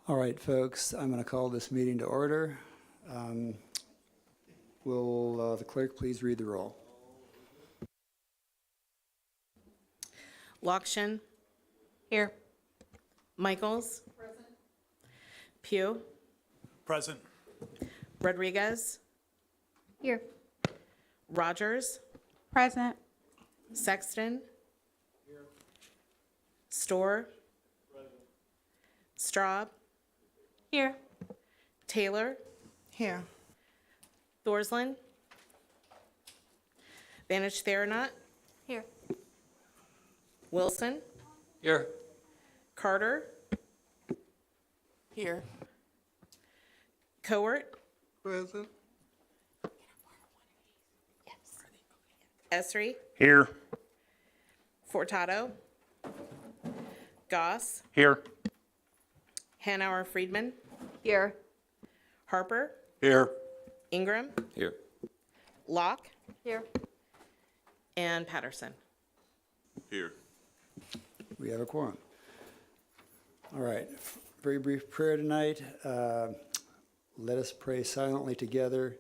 All right, folks, I'm going to call this meeting to order. Will the clerk please read the roll? Lokshin. Here. Michaels. Present. Pugh. Present. Rodriguez. Here. Rogers. Present. Sexton. Here. Storr. Present. Straub. Here. Taylor. Here. Thorsland. Vanish Theranot. Here. Wilson. Here. Carter. Here. Cowart. Present. Esri. Here. Furtado. Goss. Here. Hanauer Friedman. Here. Harper. Here. Ingram. Here. Locke. Here. And Patterson. Here. We have a quorum. All right, very brief prayer tonight. Let us pray silently together,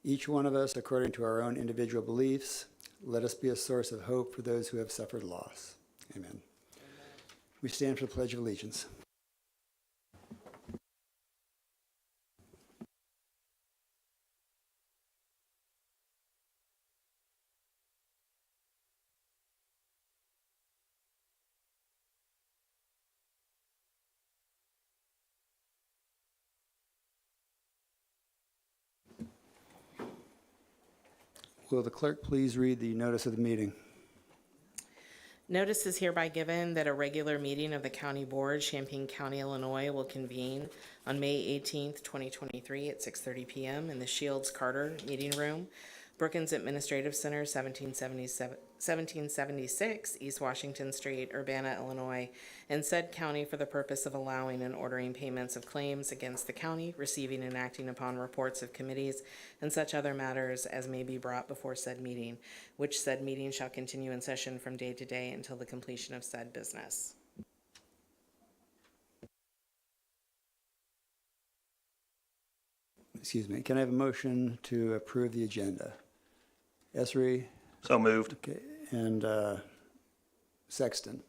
each one of us according to our own individual beliefs. Let us be a source of hope for those who have suffered loss. Amen. Amen. We stand for the Pledge of Allegiance. Will the clerk please read the notice of the meeting? Notice is hereby given that a regular meeting of the County Board, Champaign County, Illinois, will convene on May 18th, 2023 at 6:30 p.m. in the Shields Carter Meeting Room, Brookins Administrative Center, 1776 East Washington Street, Urbana, Illinois, in said county for the purpose of allowing and ordering payments of claims against the county, receiving and acting upon reports of committees, and such other matters as may be brought before said meeting, which said meeting shall continue in session from day to day until the completion of said business. Excuse me, can I have a motion to approve the agenda? Esri? So moved. Okay, and Sexton.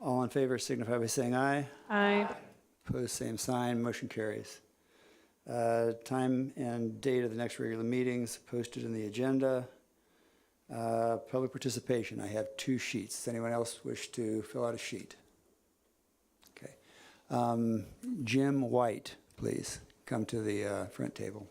All in favor signify by saying aye. Aye. Opposed, same sign. Motion carries. Time and date of the next regular meetings posted in the agenda. Public participation. I have 2 sheets. Does anyone else wish to fill out a sheet? Okay. Jim White, please come to the front table.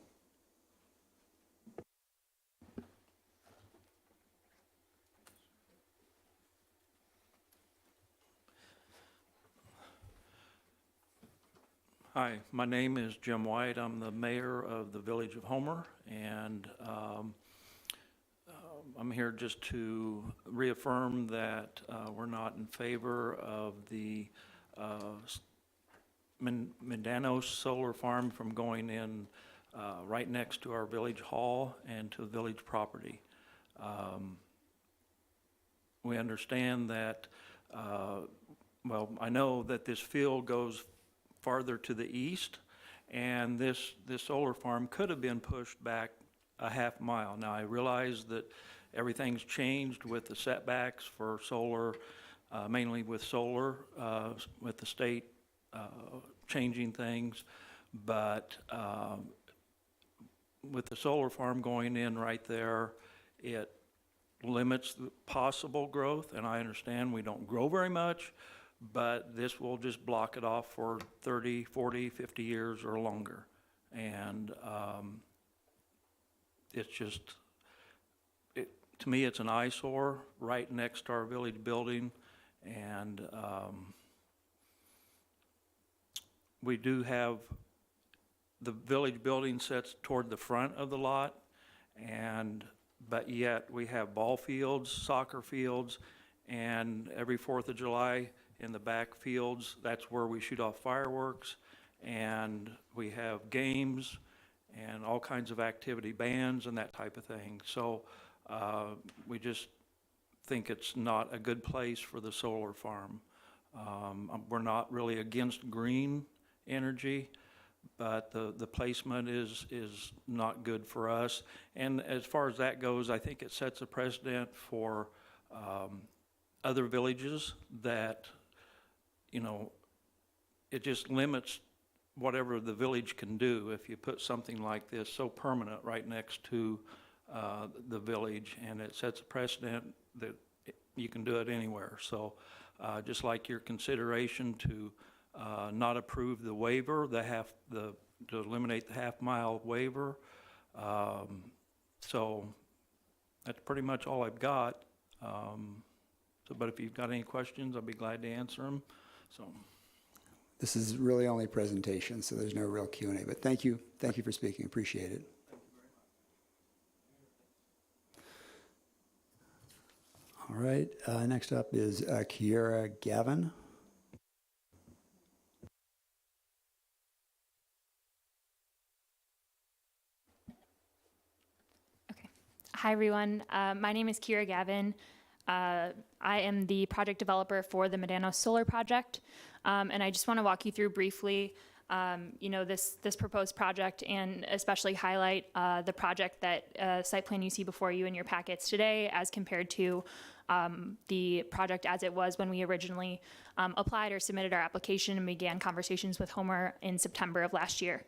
Hi, my name is Jim White. I'm the mayor of the Village of Homer, and I'm here just to reaffirm that we're not in favor of the Mendanos solar farm from going in right next to our village hall and to the village property. We understand that, well, I know that this field goes farther to the east, and this solar farm could have been pushed back a half mile. Now, I realize that everything's changed with the setbacks for solar, mainly with solar, with the state changing things, but with the solar farm going in right there, it limits the possible growth, and I understand we don't grow very much, but this will just block it off for 30, 40, 50 years or longer. And it's just, to me, it's an eyesore right next to our village building. And we do have, the village building sits toward the front of the lot, but yet we have ball fields, soccer fields, and every 4th of July, in the back fields, that's where we shoot off fireworks, and we have games and all kinds of activity, bands and that type of thing. So we just think it's not a good place for the solar farm. We're not really against green energy, but the placement is not good for us. And as far as that goes, I think it sets a precedent for other villages that, it just limits whatever the village can do if you put something like this so permanent right next to the village, and it sets a precedent that you can do it anywhere. So just like your consideration to not approve the waiver, to eliminate the half-mile waiver. So that's pretty much all I've got. But if you've got any questions, I'll be glad to answer them. So. This is really only presentation, so there's no real Q&A, but thank you for speaking, appreciate it. All right, next up is Kiera Gavin. Hi, everyone. My name is Kiera Gavin. I am the project developer for the Medano Solar Project, and I just want to walk you through briefly, this proposed project, and especially highlight the project that site plan you see before you in your packets today, as compared to the project as it was when we originally applied or submitted our application and began conversations with Homer in September of last year.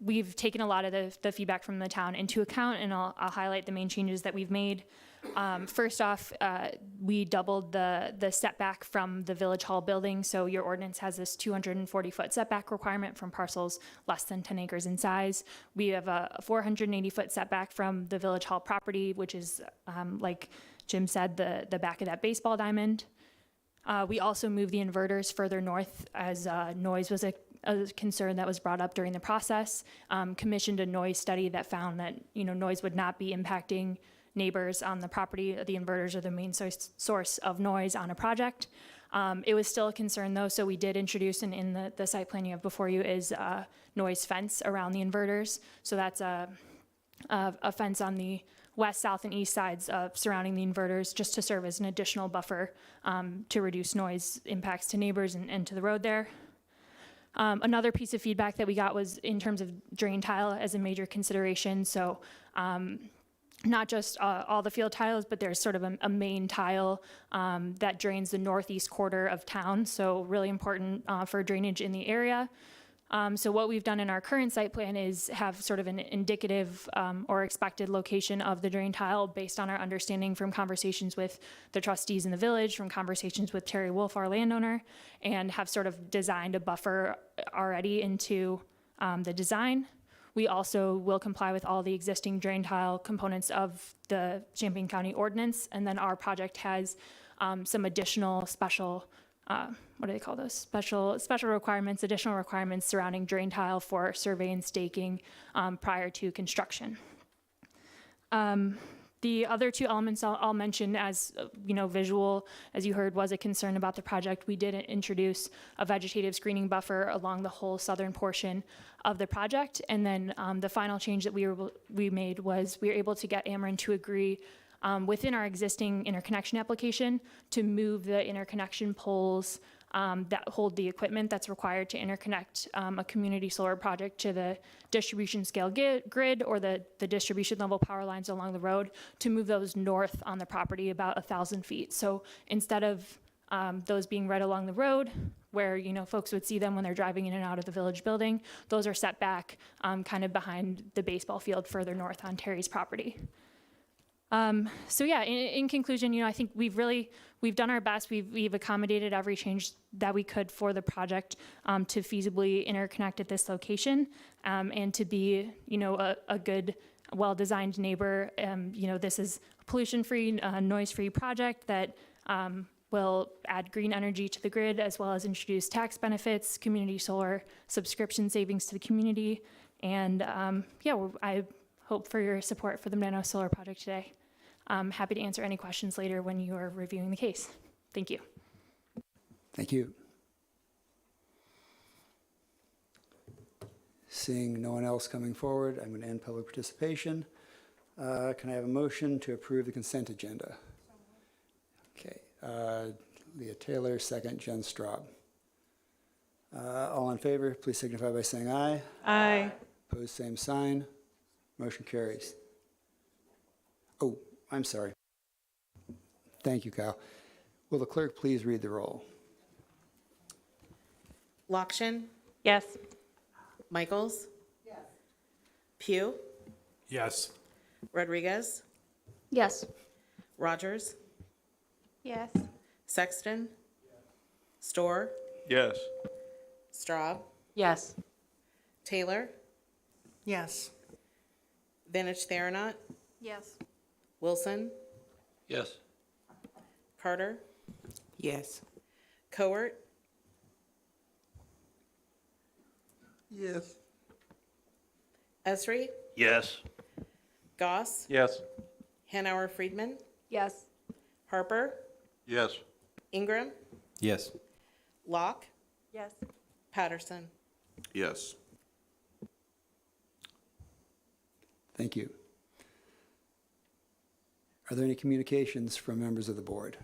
We've taken a lot of the feedback from the town into account, and I'll highlight the main changes that we've made. First off, we doubled the setback from the Village Hall building. So your ordinance has this 240-foot setback requirement from parcels less than 10 acres in size. We have a 480-foot setback from the Village Hall property, which is, like Jim said, the back of that baseball diamond. We also moved the inverters further north, as noise was a concern that was brought up during the process. Commissioned a noise study that found that noise would not be impacting neighbors on the property. The inverters are the main source of noise on a project. It was still a concern though, so we did introduce, and in the site plan you have before you is a noise fence around the inverters. So that's a fence on the west, south, and east sides surrounding the inverters, just to serve as an additional buffer to reduce noise impacts to neighbors and to the road there. Another piece of feedback that we got was in terms of drain tile as a major consideration. So not just all the field tiles, but there's sort of a main tile that drains the northeast quarter of town. So really important for drainage in the area. So what we've done in our current site plan is have sort of an indicative or expected location of the drain tile based on our understanding from conversations with the trustees in the village, from conversations with Terry Wolf, our landowner, and have sort of designed a buffer already into the design. We also will comply with all the existing drain tile components of the Champaign County ordinance, and then our project has some additional special what do they call those? Special requirements, additional requirements surrounding drain tile for survey and staking prior to construction. The other two elements I'll mention as, visual, as you heard, was a concern about the project. We did introduce a vegetative screening buffer along the whole southern portion of the project. And then the final change that we made was we were able to get Ameren to agree within our existing interconnection application to move the interconnection poles that hold the equipment that's required to interconnect a community solar project to the distribution scale grid or the distribution level power lines along the road, to move those north on the property about 1,000 feet. So instead of those being right along the road where folks would see them when they're driving in and out of the village building, those are set back kind of behind the baseball field further north on Terry's property. So yeah, in conclusion, I think we've done our best. We've accommodated every change that we could for the project to feasibly interconnect at this location and to be, a good, well-designed neighbor. This is a pollution-free, noise-free project that will add green energy to the grid, as well as introduce tax benefits, community solar subscription savings to the community. And I hope for your support for the Medano Solar Project today. I'm happy to answer any questions later when you are reviewing the case. Thank you. Thank you. Seeing no one else coming forward, I'm going to end public participation. Can I have a motion to approve the consent agenda? Okay. Leah Taylor, second, Jen Straub. All in favor, please signify by saying aye. Aye. Opposed, same sign. Motion carries. Oh, I'm sorry. Thank you, Kyle. Will the clerk please read the roll? Lockshin, Yes. Michaels. Yes. Pugh, Yes. Rodriguez, Yes. Rogers, Yes. Sexton, Storr, Yes. Straub, Yes. Taylor, Yes. Vanich Theranot, Yes. Wilson, Yes. Carter, Yes. Cowart, Yes. Esri, Yes. Goss, Yes. Hanauer Friedman, Yes. Harper, Yes. Ingram, Yes. Locke, Yes. Patterson. Yes. Thank you. Are there any communications from members of the board?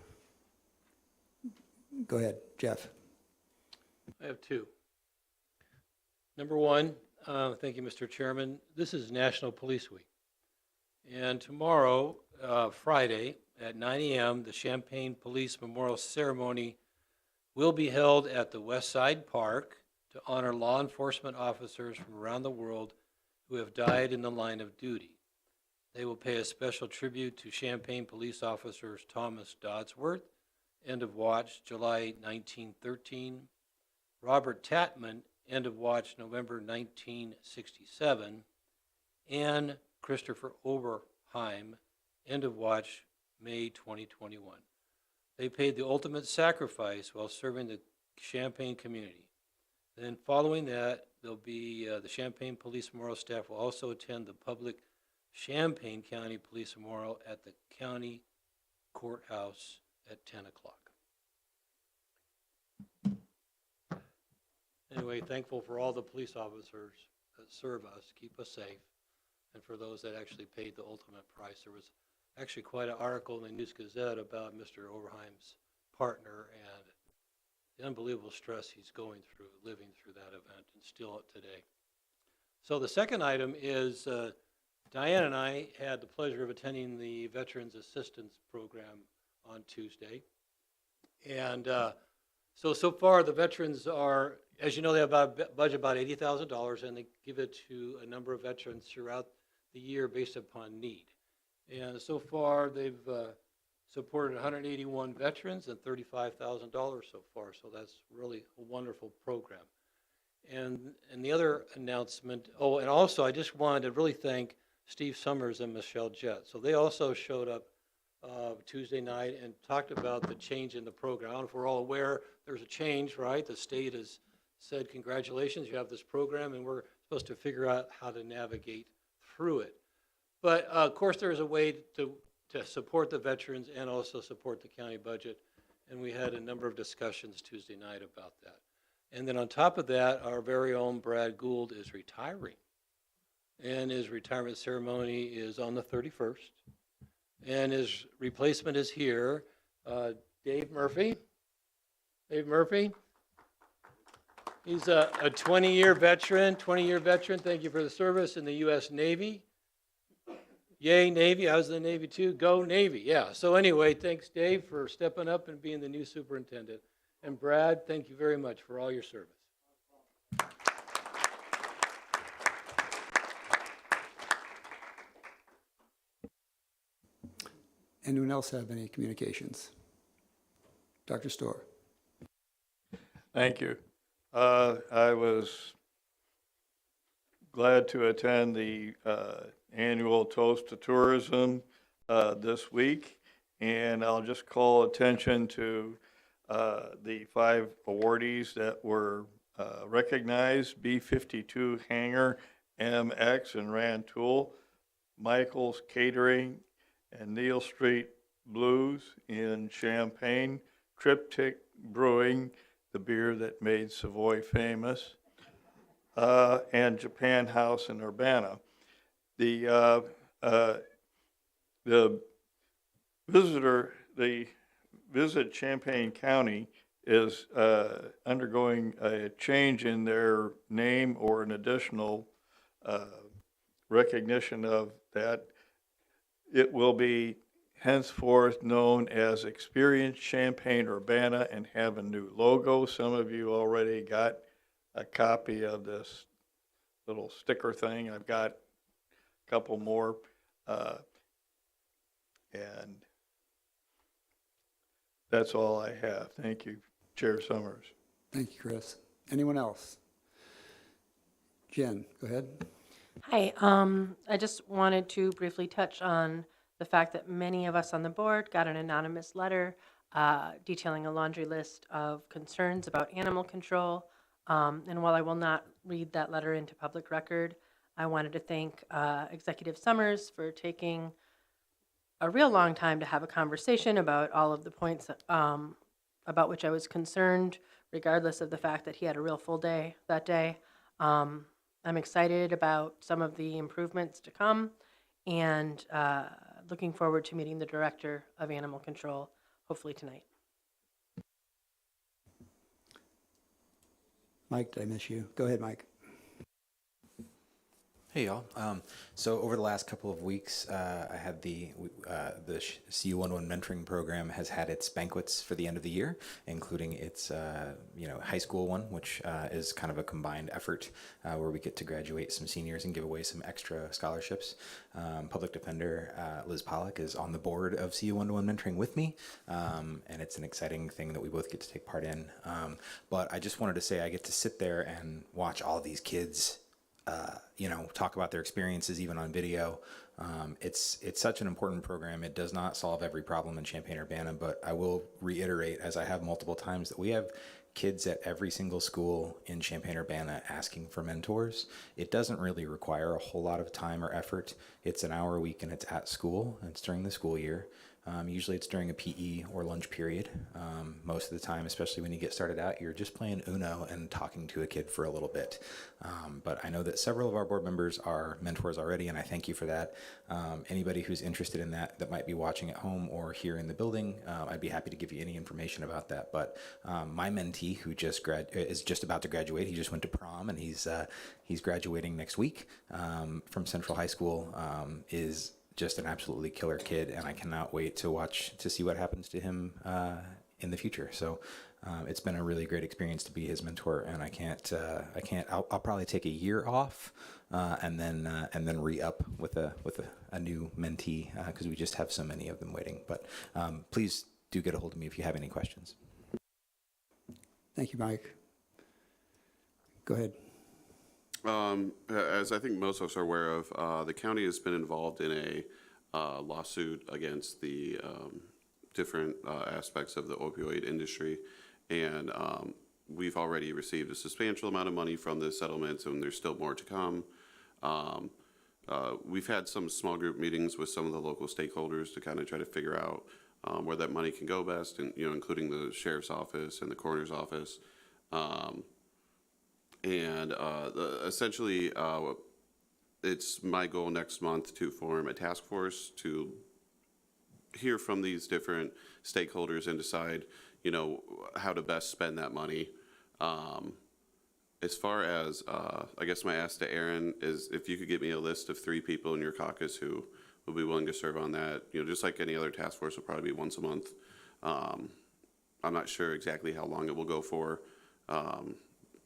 Go ahead, Jeff. I have two. Number one, thank you, Mr. Chairman. This is National Police Week. And tomorrow, Friday, at 9 a.m., the Champaign Police Memorial Ceremony will be held at the West Side Park to honor law enforcement officers from around the world who have died in the line of duty. They will pay a special tribute to Champaign police officers Thomas Dodsworth, end of watch July 1913, Robert Tatman, end of watch November 1967, and Christopher Oberheim, end of watch May 2021. They paid the ultimate sacrifice while serving the Champaign community. Then following that, there'll be the Champaign Police Memorial staff will also attend the public Champaign County Police Memorial at the county courthouse at 10 o'clock. Anyway, thankful for all the police officers that serve us, keep us safe, and for those that actually paid the ultimate price. There was actually quite an article in the News Gazette about Mr. Oberheim's partner and the unbelievable stress he's going through, living through that event, and still today. So the second item is Diane and I had the pleasure of attending the Veterans Assistance Program on Tuesday. And so far the veterans are, as you know, they have a budget about $80,000, and they give it to a number of veterans throughout the year based upon need. And so far they've supported 181 veterans and $35,000 so far, so that's really a wonderful program. And the other announcement, oh, and also I just wanted to really thank Steve Summers and Michelle Jett. So they also showed up Tuesday night and talked about the change in the program. I don't know if we're all aware there's a change, right? The state has said, congratulations, you have this program, and we're supposed to figure out how to navigate through it. But of course, there's a way to support the veterans and also support the county budget. And we had a number of discussions Tuesday night about that. And then on top of that, our very own Brad Gould is retiring. And his retirement ceremony is on the 31st. And his replacement is here, Dave Murphy. Dave Murphy. He's a 20-year veteran, Thank you for the service in the U.S. Navy. Yay, Navy. I was in the Navy too. Go Navy. Yeah. So anyway, thanks, Dave, for stepping up and being the new superintendent. And Brad, thank you very much for all your service. Anyone else have any communications? Dr. Storr. Thank you. I was glad to attend the annual Toast to Tourism this week, and I'll just call attention to the 5 awardees that were recognized: B-52 Hangar, MX and Rantoul, Michael's Catering, and Neal Street Blues in Champaign, Triptych Brewing, the beer that made Savoy famous, and Japan House in Urbana. The Visit Champaign County is undergoing a change in their name or an additional recognition of that. It will be henceforth known as Experience Champaign-Urbana and have a new logo. Some of you already got a copy of this little sticker thing. I've got a couple more. And that's all I have. Thank you, Chair Summers. Thank you, Chris. Anyone else? Jen, go ahead. Hi, I just wanted to briefly touch on the fact that many of us on the board got an anonymous letter detailing a laundry list of concerns about animal control. And while I will not read that letter into public record, I wanted to thank Executive Summers for taking a real long time to have a conversation about all of the points about which I was concerned, regardless of the fact that he had a real full day that day. I'm excited about some of the improvements to come and looking forward to meeting the Director of Animal Control, hopefully tonight. Mike, did I miss you? Go ahead, Mike. Hey y'all. So over the last couple of weeks, I had the CU11 mentoring program has had its banquets for the end of the year, including its high school one, which is kind of a combined effort where we get to graduate some seniors and give away some extra scholarships. Public Defender Liz Pollock is on the board of CU11 mentoring with me, and it's an exciting thing that we both get to take part in. But I just wanted to say I get to sit there and watch all of these kids talk about their experiences even on video. It's such an important program. It does not solve every problem in Champaign-Urbana, but I will reiterate, as I have multiple times, that we have kids at every single school in Champaign-Urbana asking for mentors. It doesn't really require a whole lot of time or effort. It's an hour a week and it's at school, and it's during the school year. Usually it's during a PE or lunch period. Most of the time, especially when you get started out, you're just playing Uno and talking to a kid for a little bit. But I know that several of our board members are mentors already, and I thank you for that. Anybody who's interested in that might be watching at home or here in the building, I'd be happy to give you any information about that. But my mentee, who is just about to graduate, he just went to prom, and he's graduating next week from Central High School, is just an absolutely killer kid, and I cannot wait to see what happens to him in the future. So it's been a really great experience to be his mentor, and I'll probably take a year off and then re-up with a new mentee because we just have so many of them waiting. But please do get a hold of me if you have any questions. Thank you, Mike. Go ahead. As I think most of us are aware of, the county has been involved in a lawsuit against the different aspects of the opioid industry, and we've already received a substantial amount of money from the settlements, and there's still more to come. We've had some small group meetings with some of the local stakeholders to kind of try to figure out where that money can go best, and including the sheriff's office and the coroner's office. Essentially, it's my goal next month to form a task force to hear from these different stakeholders and decide, how to best spend that money. As far as, I guess my ask to Aaron is if you could get me a list of 3 people in your caucus who would be willing to serve on that, just like any other task force, will probably be once a month. I'm not sure exactly how long it will go for.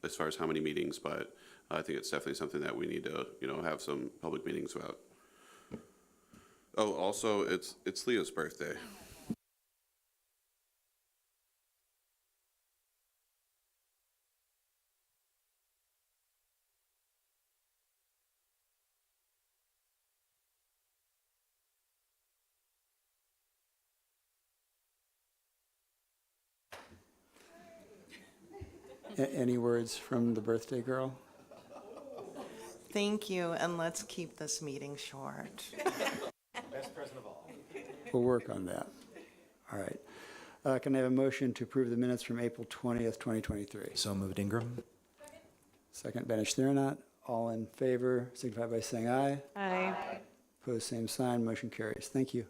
As far as how many meetings, but I think it's definitely something that we need to, have some public meetings about. Oh, also, it's Leo's birthday. Any words from the birthday girl? Thank you, and let's keep this meeting short. Best present of all. We'll work on that. All right. Can I have a motion to approve the minutes from April 20th, 2023? So moved, Ingram. Second, Banish Theranot. All in favor, signify by saying aye. Aye. Opposed, same sign. Motion carries. Thank you.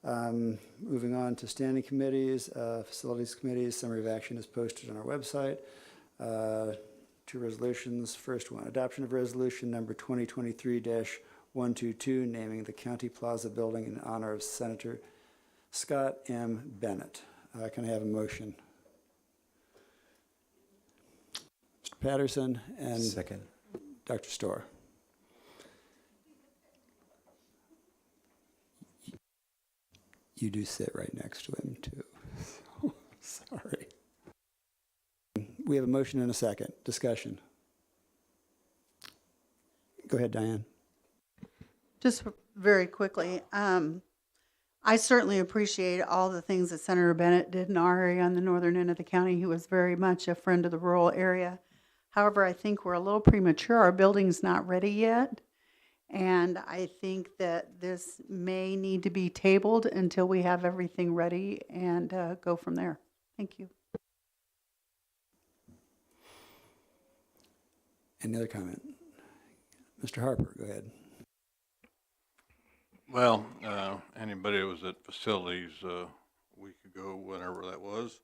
Moving on to standing committees, facilities committees, summary of action is posted on our website. Two resolutions. First one, adoption of resolution number 2023-122, naming the County Plaza building in honor of Senator Scott M. Bennett. Can I have a motion? Mr. Patterson and Second. Dr. Storr. You do sit right next to him, too. Sorry. We have a motion and a second. Discussion. Go ahead, Diane. Just very quickly, I certainly appreciate all the things that Senator Bennett did in our area on the northern end of the county. He was very much a friend of the rural area. However, I think we're a little premature. Our building's not ready yet. And I think that this may need to be tabled until we have everything ready and go from there. Thank you. Any other comment? Mr. Harper, go ahead. Well, anybody that was at facilities a week ago, whenever that was,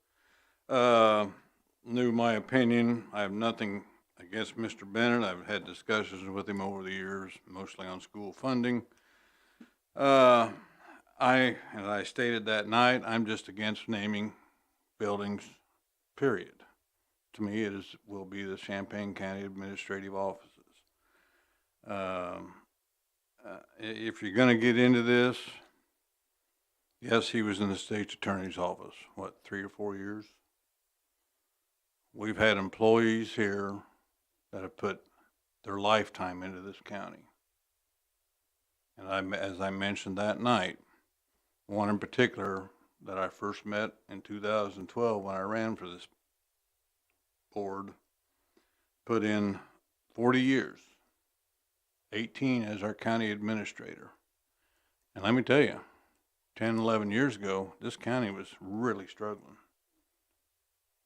knew my opinion. I have nothing against Mr. Bennett. I've had discussions with him over the years, mostly on school funding. As I stated that night, I'm just against naming buildings, period. To me, will be the Champaign County Administrative Offices. If you're going to get into this, yes, he was in the state's attorney's office, 3 or 4 years? We've had employees here that have put their lifetime into this county. And as I mentioned that night, one in particular that I first met in 2012 when I ran for this board, put in 40 years, 18 as our county administrator. And let me tell you, 10, 11 years ago, this county was really struggling.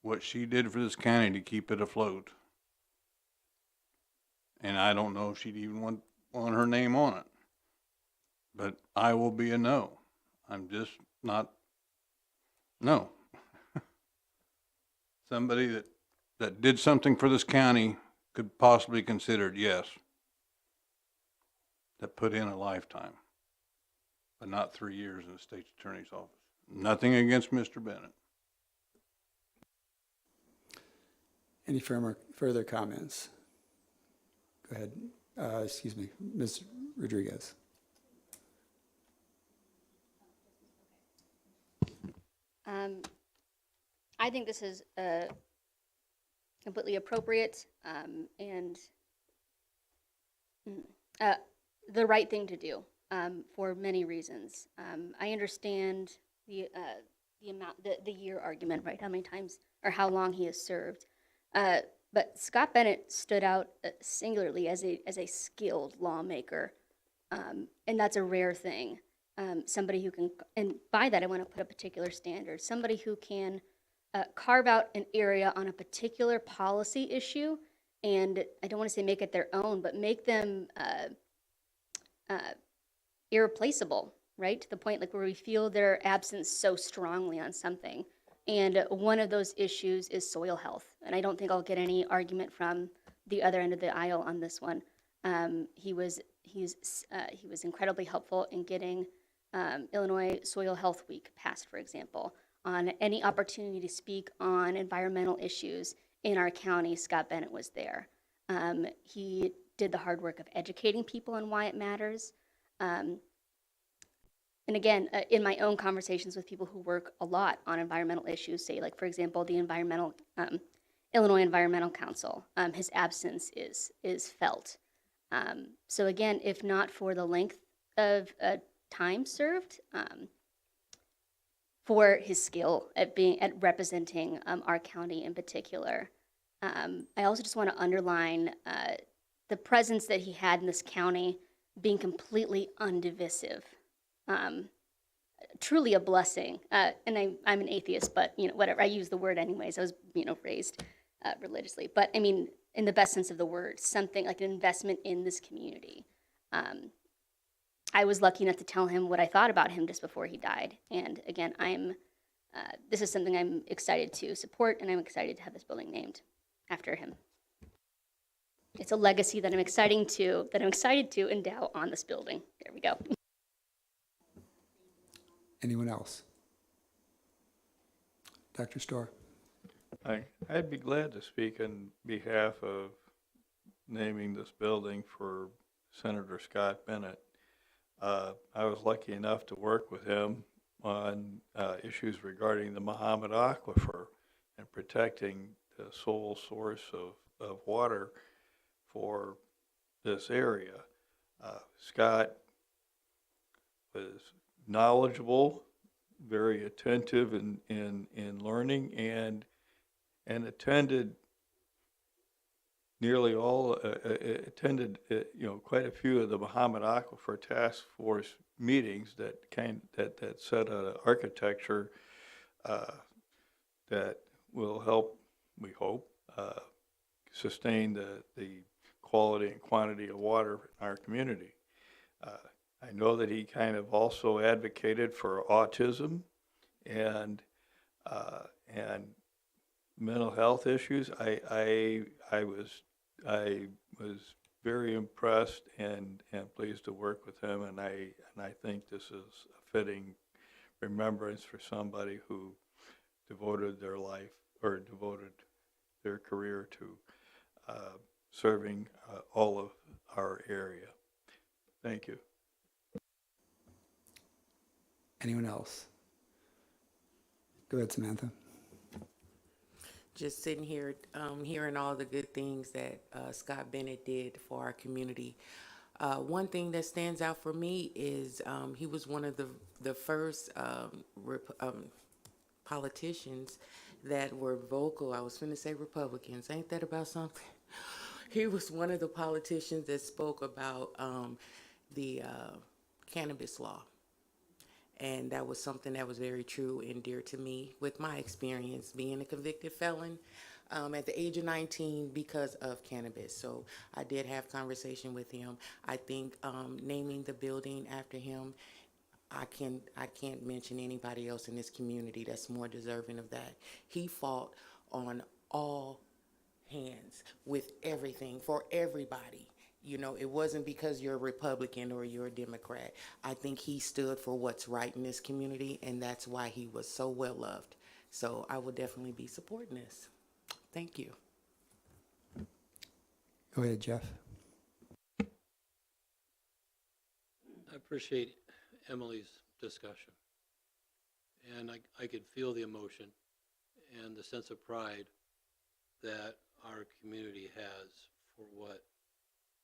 What she did for this county to keep it afloat. And I don't know if she'd even want her name on it. But I will be a no. I'm just not, no. Somebody that did something for this county could possibly considered yes. That put in a lifetime, but not 3 years in the state's attorney's office. Nothing against Mr. Bennett. Any further comments? Go ahead. Excuse me, Ms. Rodriguez. I think this is completely appropriate and the right thing to do for many reasons. I understand the year argument, right? How many times or how long he has served. But Scott Bennett stood out singularly as a skilled lawmaker, and that's a rare thing. Somebody who can, and by that I want to put a particular standard, somebody who can carve out an area on a particular policy issue, and I don't want to say make it their own, but make them irreplaceable, right? To the point like where we feel their absence so strongly on something. And one of those issues is soil health. And I don't think I'll get any argument from the other end of the aisle on this one. He was incredibly helpful in getting Illinois Soil Health Week passed, for example. On any opportunity to speak on environmental issues in our county, Scott Bennett was there. He did the hard work of educating people on why it matters. And again, in my own conversations with people who work a lot on environmental issues, say like, for example, the Illinois Environmental Council, his absence is felt. So again, if not for the length of time served, for his skill at representing our county in particular, I also just want to underline the presence that he had in this county being completely undivisive. Truly a blessing. And I'm an atheist, but whatever. I use the word anyways. I was raised religiously, but I mean in the best sense of the word, something like an investment in this community. I was lucky enough to tell him what I thought about him just before he died. And again, this is something I'm excited to support, and I'm excited to have this building named after him. It's a legacy that I'm excited to endow on this building. There we go. Anyone else? Dr. Storr? I'd be glad to speak on behalf of naming this building for Senator Scott Bennett. I was lucky enough to work with him on issues regarding the Muhammad Aquifer and protecting the sole source of water for this area. Scott was knowledgeable, very attentive in learning, and attended nearly all, attended quite a few of the Muhammad Aquifer Task Force meetings that set an architecture that will help, we hope, sustain the quality and quantity of water in our community. I know that he kind of also advocated for autism and mental health issues. I was very impressed and pleased to work with him, and I think this is a fitting remembrance for somebody who devoted their life or devoted their career to serving all of our area. Thank you. Anyone else? Go ahead, Samantha. Just sitting here, hearing all the good things that Scott Bennett did for our community. One thing that stands out for me is he was one of the first politicians that were vocal. I was going to say Republicans. Ain't that about something? He was one of the politicians that spoke about the cannabis law. And that was something that was very true and dear to me with my experience being a convicted felon at the age of 19 because of cannabis. So I did have conversation with him. I think naming the building after him, I can't mention anybody else in this community that's more deserving of that. He fought on all hands with everything for everybody. You know, it wasn't because you're a Republican or you're a Democrat. I think he stood for what's right in this community, and that's why he was so well loved. So I will definitely be supporting this. Thank you. Go ahead, Jeff. I appreciate Emily's discussion. And I could feel the emotion and the sense of pride that our community has for what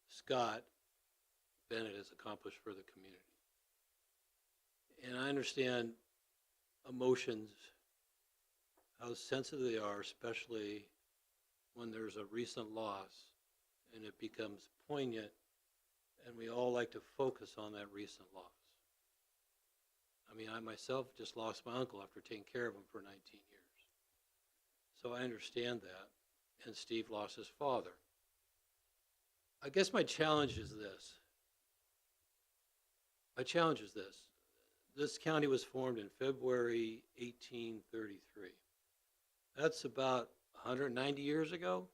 Scott Bennett has accomplished for the community. And I understand emotions, how sensitive they are, especially when there's a recent loss and it becomes poignant, and we all like to focus on that recent loss. I mean, I myself just lost my uncle after taking care of him for 19 years. So I understand that. And Steve lost his father. I guess my challenge is this. This county was formed in February 1833. That's about 190 years ago,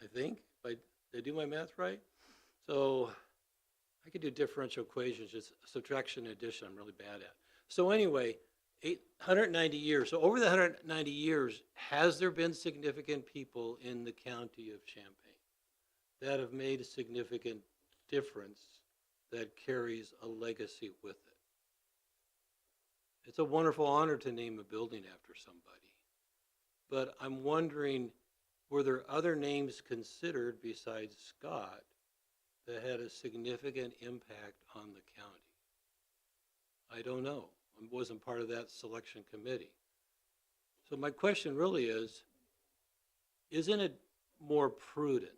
I think, if I do my math right. So I could do differential equations, just subtraction and addition I'm really bad at. So anyway, 190 years. So over the 190 years, has there been significant people in the county of Champaign that have made a significant difference that carries a legacy with it? It's a wonderful honor to name a building after somebody. But I'm wondering, were there other names considered besides Scott that had a significant impact on the county? I don't know. I wasn't part of that selection committee. So my question really is, isn't it more prudent?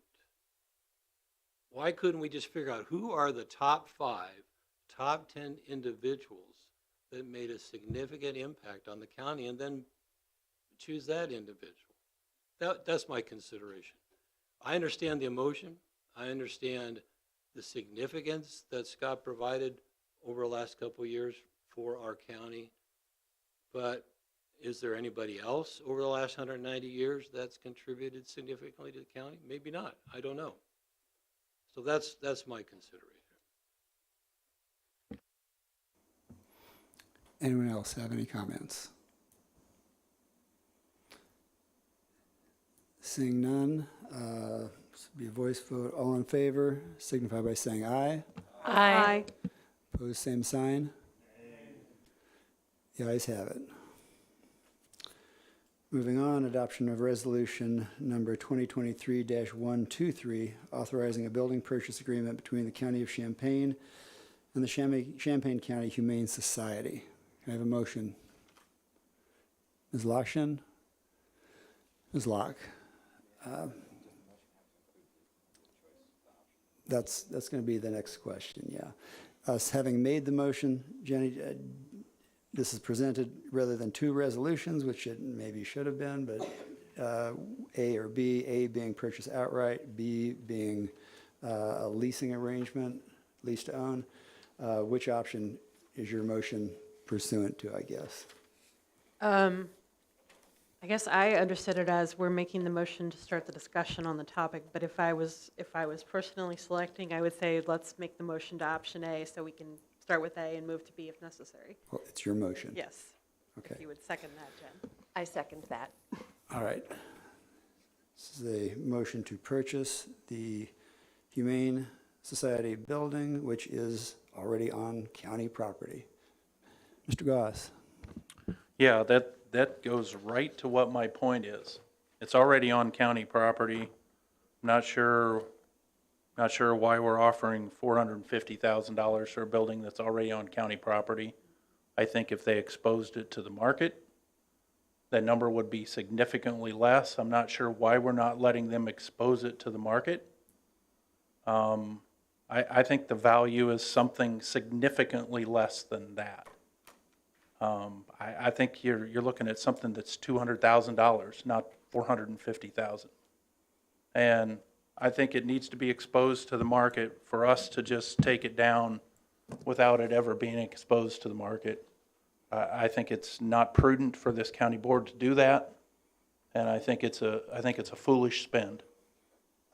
Why couldn't we just figure out who are the top 5, top 10 individuals that made a significant impact on the county and then choose that individual? That's my consideration. I understand the emotion. I understand the significance that Scott provided over the last couple of years for our county. But is there anybody else over the last 190 years that's contributed significantly to the county? Maybe not. I don't know. So that's my consideration. Anyone else have any comments? Seeing none, this will be a voice vote. All in favor, signify by saying aye. Aye. Opposed, same sign. The ayes have it. Moving on, adoption of resolution number 2023-123, authorizing a building purchase agreement between the County of Champaign and the Champaign County Humane Society. Can I have a motion? Ms. Lockshin? Ms. Locke? That's going to be the next question, yeah. Us having made the motion, Jenny, this is presented rather than two resolutions, which it maybe should have been, but A or B, A being purchase outright, B being a leasing arrangement, lease to own. Which option is your motion pursuant to, I guess? I guess I understood it as we're making the motion to start the discussion on the topic, but if I was personally selecting, I would say let's make the motion to option A so we can start with A and move to B if necessary. Well, it's your motion. Yes. Okay. If you would second that, Jen. I second that. All right. This is a motion to purchase the Humane Society building, which is already on county property. Mr. Goss? Yeah, that goes right to what my point is. It's already on county property. Not sure why we're offering $450,000 for a building that's already on county property. I think if they exposed it to the market, that number would be significantly less. I'm not sure why we're not letting them expose it to the market. I think the value is something significantly less than that. I think you're looking at something that's $200,000, not $450,000. And I think it needs to be exposed to the market. For us to just take it down without it ever being exposed to the market, I think it's not prudent for this county board to do that, and I think it's a foolish spend.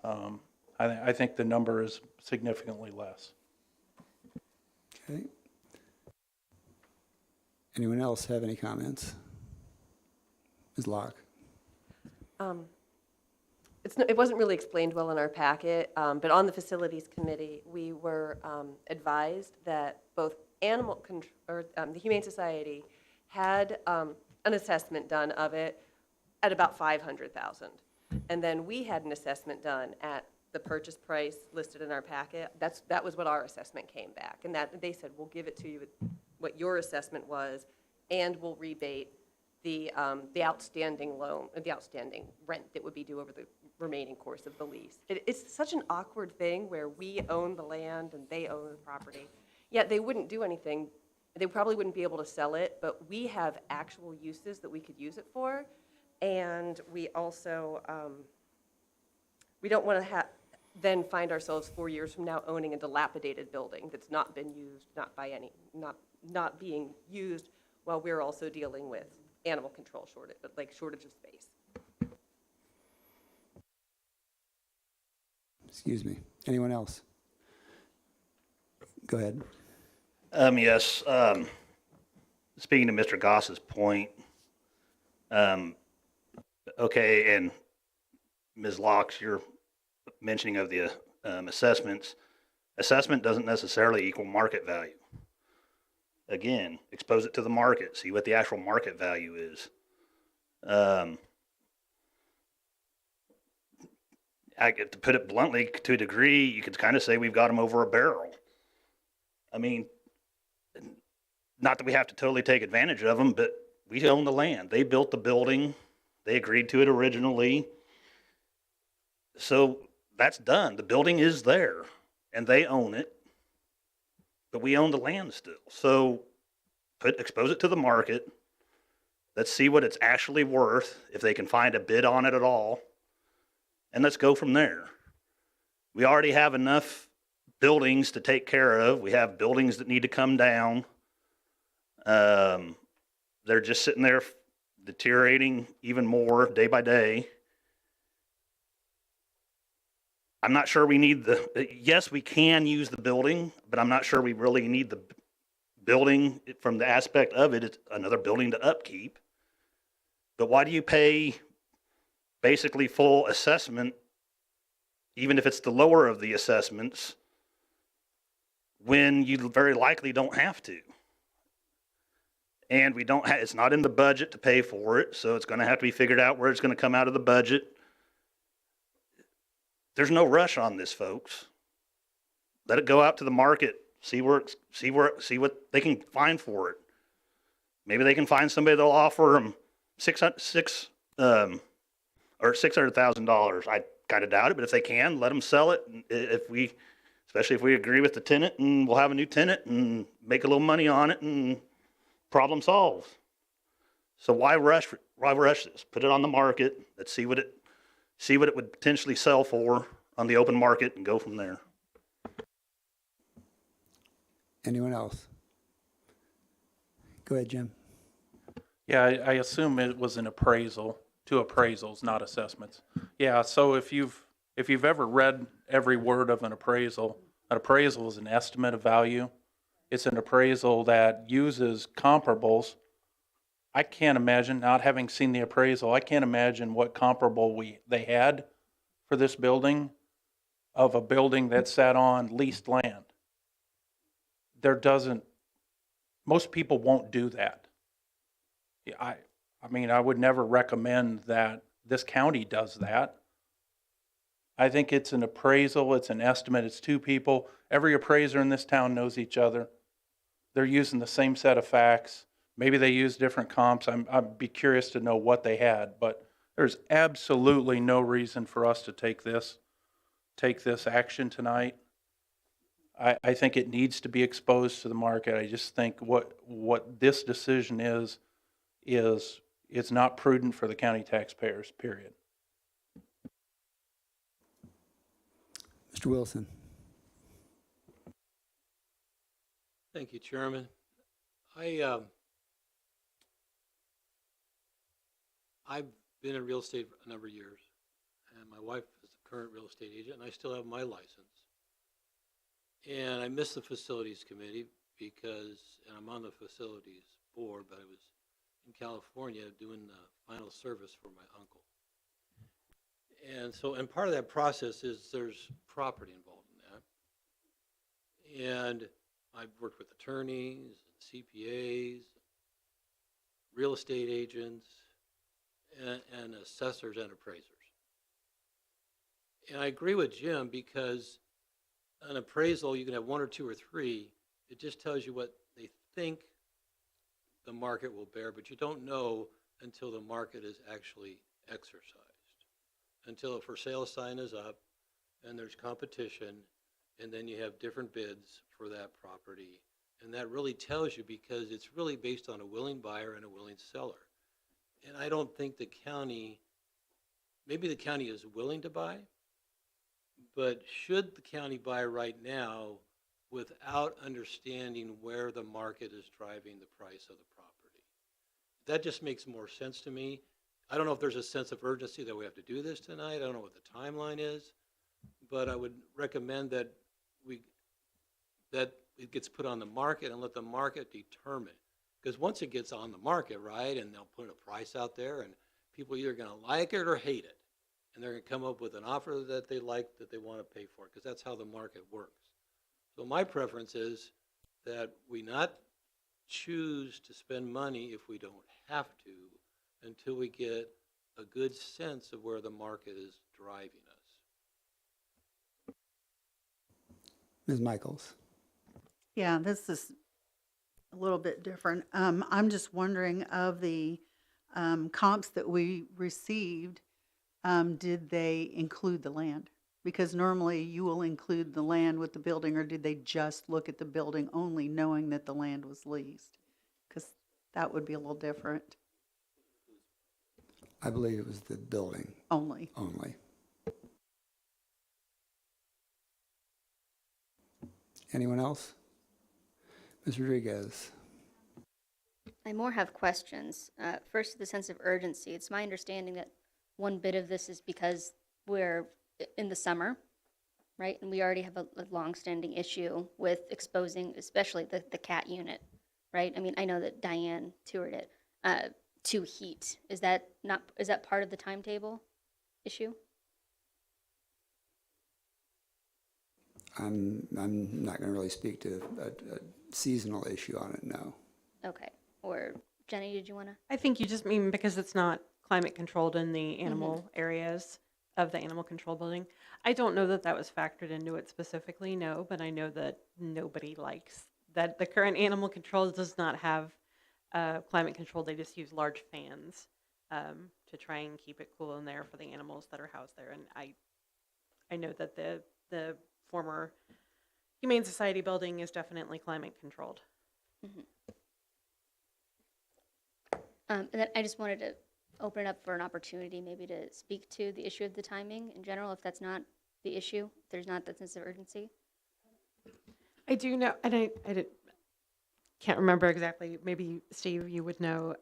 I think the number is significantly less. Okay. Anyone else have any comments? Ms. Locke? It wasn't really explained well in our packet, but on the Facilities Committee, we were advised that both the Humane Society had an assessment done of it at about $500,000. And then we had an assessment done at the purchase price listed in our packet. That was what our assessment came back. And that they said, we'll give it to you with what your assessment was, and we'll rebate the outstanding loan, the outstanding rent that would be due over the remaining course of the lease. It's such an awkward thing where we own the land and they own the property. Yet they wouldn't do anything. They probably wouldn't be able to sell it, but we have actual uses that we could use it for. And we also, we don't want to then find ourselves 4 years from now owning a dilapidated building that's not been used, not being used, while we're also dealing with animal control shortage, shortage of space. Excuse me. Anyone else? Go ahead. Yes. Speaking to Mr. Goss's point, okay, and Ms. Locke's, your mentioning of the assessments. Assessment doesn't necessarily equal market value. Again, expose it to the market, see what the actual market value is. To put it bluntly, to a degree, you could kind of say we've got them over a barrel. I mean, not that we have to totally take advantage of them, but we own the land. They built the building. They agreed to it originally. So that's done. The building is there, and they own it. But we own the land still. So expose it to the market. Let's see what it's actually worth, if they can find a bid on it at all. And let's go from there. We already have enough buildings to take care of. We have buildings that need to come down. They're just sitting there deteriorating even more day by day. I'm not sure we need yes, we can use the building, but I'm not sure we really need the building from the aspect of it. It's another building to upkeep. But why do you pay basically full assessment, even if it's the lower of the assessments, when you very likely don't have to? And we don't it's not in the budget to pay for it, so it's going to have to be figured out where it's going to come out of the budget. There's no rush on this, folks. Let it go out to the market, see what they can find for it. Maybe they can find somebody that'll offer them $600,000. I kind of doubt it, but if they can, let them sell it. Especially if we agree with the tenant, and we'll have a new tenant and make a little money on it, and problem solved. So why rush this? Put it on the market. Let's see what it would potentially sell for on the open market and go from there. Anyone else? Go ahead, Jim. Yeah, I assume it was an appraisal, two appraisals, not assessments. Yeah, so if you've ever read every word of an appraisal is an estimate of value. It's an appraisal that uses comparables. I can't imagine, not having seen the appraisal, I can't imagine what comparable they had for this building of a building that sat on leased land. Most people won't do that. I mean, I would never recommend that this county does that. I think it's an appraisal, it's an estimate, it's two people. Every appraiser in this town knows each other. They're using the same set of facts. Maybe they use different comps. I'd be curious to know what they had, but there's absolutely no reason for us to take this action tonight. I think it needs to be exposed to the market. I just think what this decision is it's not prudent for the county taxpayers, period. Mr. Wilson. Thank you, Chairman. I've been in real estate for a number of years, and my wife is the current real estate agent, and I still have my license. And I miss the facilities committee and I'm on the facilities board, but I was in California doing the final service for my uncle. And part of that process is there's property involved in that. And I've worked with attorneys, CPAs, real estate agents, and assessors and appraisers. And I agree with Jim, because an appraisal, you can have one or two or three. It just tells you what they think the market will bear, but you don't know until the market is actually exercised, until a for sale sign is up and there's competition, and then you have different bids for that property. And that really tells you, because it's really based on a willing buyer and a willing seller. And I don't think maybe the county is willing to buy, but should the county buy right now without understanding where the market is driving the price of the property? That just makes more sense to me. I don't know if there's a sense of urgency that we have to do this tonight. I don't know what the timeline is, but I would recommend that it gets put on the market and let the market determine. Because once it gets on the market, right, and they'll put a price out there, and people are either going to like it or hate it. And they're going to come up with an offer that they like, that they want to pay for, because that's how the market works. So my preference is that we not choose to spend money if we don't have to, until we get a good sense of where the market is driving us. Ms. Michaels. Yeah, this is a little bit different. I'm just wondering, of the comps that we received, did they include the land? Because normally you will include the land with the building, or did they just look at the building only, knowing that the land was leased? Because that would be a little different. I believe it was the building. Only. Anyone else? Ms. Rodriguez? I more have questions. First, the sense of urgency. It's my understanding that one bit of this is because we're in the summer, right? And we already have a longstanding issue with exposing, especially the cat unit, right? I mean, I know that Diane toured it to heat. Is that part of the timetable issue? I'm not going to really speak to a seasonal issue on it, no. Okay. Or Jenny, did you want to? I think you just mean because it's not climate controlled in the animal areas of the animal control building. I don't know that that was factored into it specifically, no, but I know that nobody likes that. The current animal control does not have climate control. They just use large fans to try and keep it cool in there for the animals that are housed there. And I know that the former Humane Society building is definitely climate controlled. And then I just wanted to open it up for an opportunity maybe to speak to the issue of the timing in general, if that's not the issue, if there's not that sense of urgency. I do know, and I can't remember exactly. Maybe, Steve, you would know.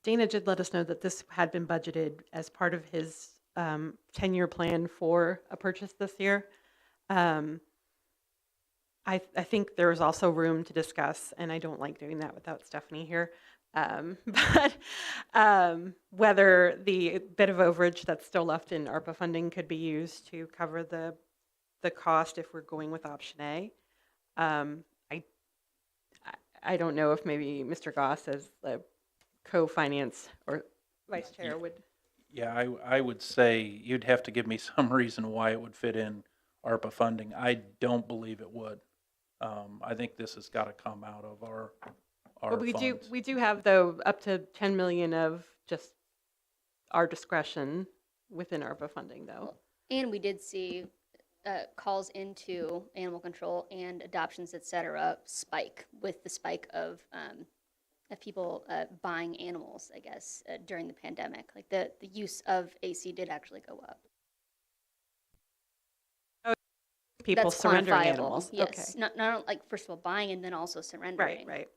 Dana did let us know that this had been budgeted as part of his 10-year plan for a purchase this year. I think there is also room to discuss, and I don't like doing that without Stephanie here, but whether the bit of overage that's still left in ARPA funding could be used to cover the cost if we're going with option A. I don't know if maybe Mr. Goss as the co-finance or vice chair would. Yeah, I would say you'd have to give me some reason why it would fit in ARPA funding. I don't believe it would. I think this has got to come out of our But we funds. do have, though, up to 10 million of just our discretion within ARPA funding, though. And we did see calls into animal control and adoptions, et cetera, spike with the spike of people buying animals, I guess, during the pandemic. Like the use of AC did actually go up. People That's surrendering quantifiable, animals. yes. Okay. Not like, first of all, buying and then also surrendering. Right.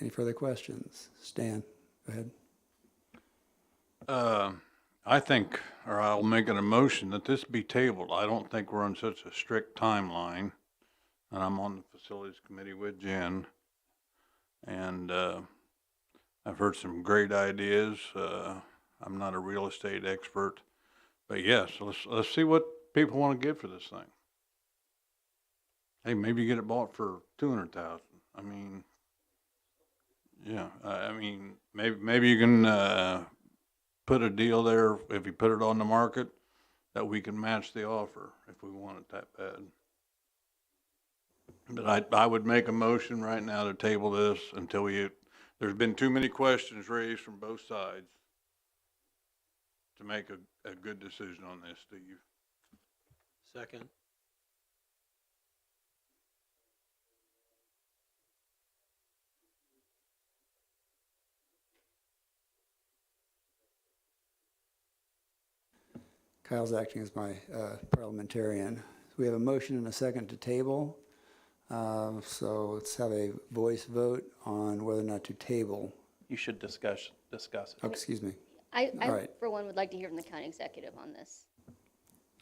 Any further questions? Stan, go ahead. I think, or I'll make an motion that this be tabled. I don't think we're on such a strict timeline. And I'm on the facilities committee with Jen. And I've heard some great ideas. I'm not a real estate expert, but yes, let's see what people want to give for this thing. Hey, maybe you get it bought for $200,000. I mean, yeah, I mean, maybe you can put a deal there if you put it on the market that we can match the offer if we want it that bad. But I would make a motion right now to table this until there's been too many questions raised from both sides to make a good decision on this, Steve. Second. Kyle's acting as my parliamentarian. We have a motion and a second to table. So let's have a voice vote on whether or not to table. You should discuss it. Oh, excuse me. I All right. for one, would like to hear from the county executive on this.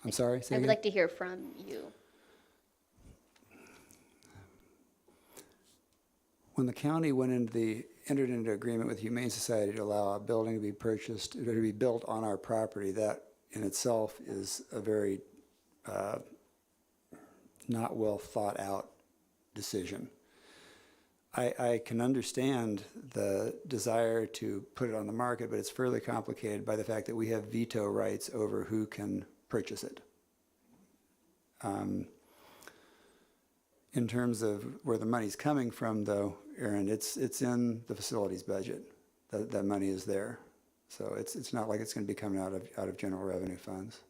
I'm sorry, say I would again? like to hear from you. When the county entered into agreement with Humane Society to allow a building to be purchased, or to be built on our property, that in itself is a very not well thought out decision. I can understand the desire to put it on the market, but it's fairly complicated by the fact that we have veto rights over who can purchase it. In terms of where the money's coming from, though, Aaron, it's in the facilities budget. That money is there, so it's not like it's going to be coming out of general revenue funds.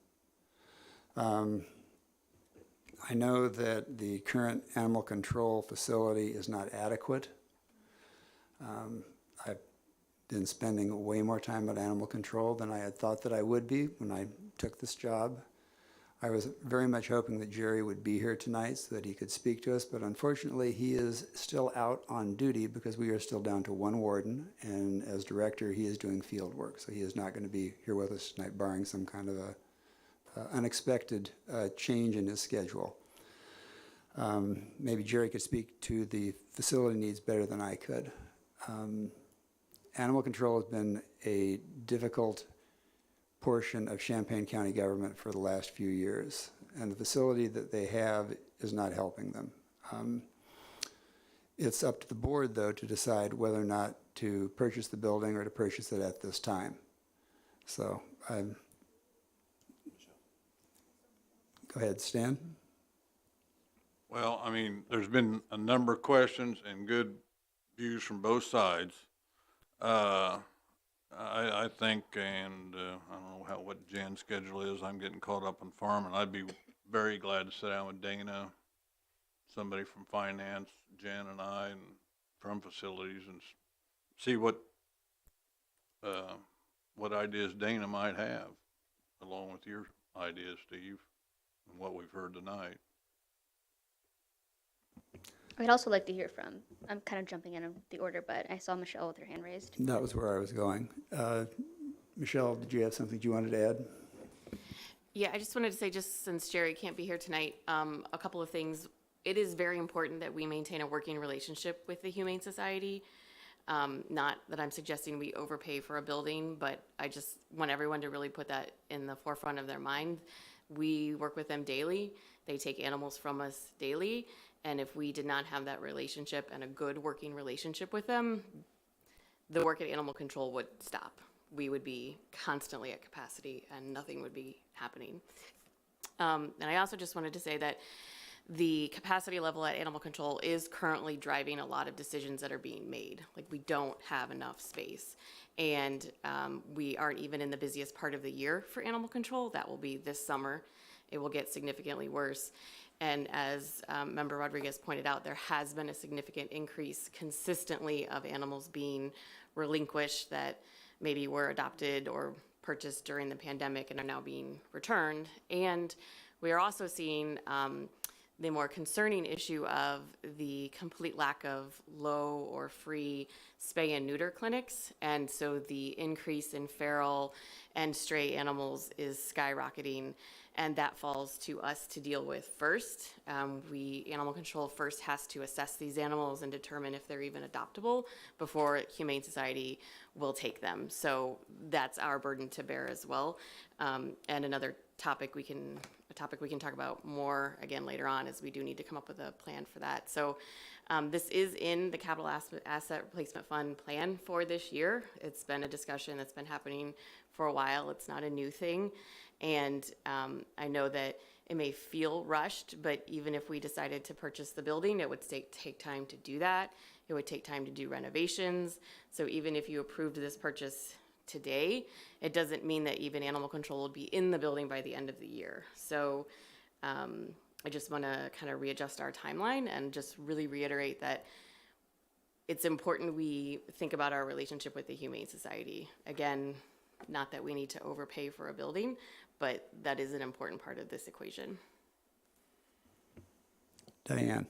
I know that the current animal control facility is not adequate. been spending way more time on animal control than I had thought that I would be when I took this job. I was very much hoping that Jerry would be here tonight so that he could speak to us, but unfortunately he is still out on duty because we are still down to one warden, and as director he is doing field work, so he is not going to be here with us tonight barring some kind of a unexpected change in his schedule. Maybe Jerry could speak to the facility needs better than I could. Animal control has been a difficult portion of Champaign County government for the last few years, and the facility that they have is not helping them. It's up to the board, though, to decide whether or not to purchase the building or to purchase it at this time. So, go ahead, Stan. Well, I mean, there's been a number of questions and good views from both sides. I think, and I don't know what Jan's schedule is. I'm getting caught up on farming. I'd be very glad to sit down with Dana, somebody from finance, Jan and I, and from facilities, and see what ideas Dana might have, along with your ideas, Steve, and what we've heard tonight. I'd also like to hear from, I'm kind of jumping in the order, but I saw Michelle with her hand raised. That was where I was going. Michelle, did you have something you wanted to add? Yeah, I just wanted to say, just since Jerry can't be here tonight, a couple of things. It is very important that we maintain a working relationship with the Humane Society. Not that I'm suggesting we overpay for a building, but I just want everyone to really put that in the forefront of their mind. We work with them daily. They take animals from us daily. And if we did not have that relationship and a good working relationship with them, the work at animal control would stop. We would be constantly at capacity and nothing would be happening. And I also just wanted to say that the capacity level at animal control is currently driving a lot of decisions that are being made. Like, we don't have enough space. And we aren't even in the busiest part of the year for animal control. That will be this summer. It will get significantly worse. And as Member Rodriguez pointed out, there has been a significant increase consistently of animals being relinquished that maybe were adopted or purchased during the pandemic and are now being returned. And we are also seeing the more concerning issue of the complete lack of low or free spay and neuter clinics. And so the increase in feral and stray animals is skyrocketing, and that falls to us to deal with first. Animal control first has to assess these animals and determine if they're even adoptable before Humane Society will take them. So that's our burden to bear as well. And another topic we can talk about more again later on, is we do need to come up with a plan for that. So this is in the capital asset replacement fund plan for this year. It's been a discussion that's been happening for a while. It's not a new thing. And I know that it may feel rushed, but even if we decided to purchase the building, it would take time to do that. It would take time to do renovations. So even if you approved this purchase today, it doesn't mean that even animal control will be in the building by the end of the year. So I just want to kind of readjust our timeline and just really reiterate that it's important we think about our relationship with the Humane Society. Again, not that we need to overpay for a building, but that is an important part of this equation. Diane.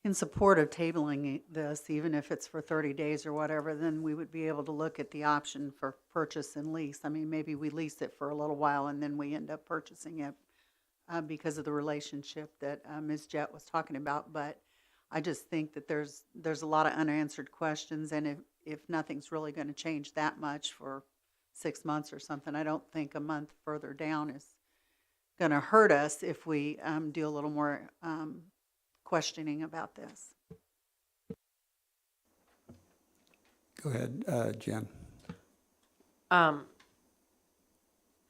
In support of tabling this, even if it's for 30 days or whatever, then we would be able to look at the option for purchase and lease. I mean, maybe we lease it for a little while and then we end up purchasing it because of the relationship that Ms. Jett was talking about. But I just think that there's a lot of unanswered questions, and if nothing's really going to change that much for 6 months or something, I don't think a month further down is going to hurt us if we do a little more questioning about this. Go ahead, Jen.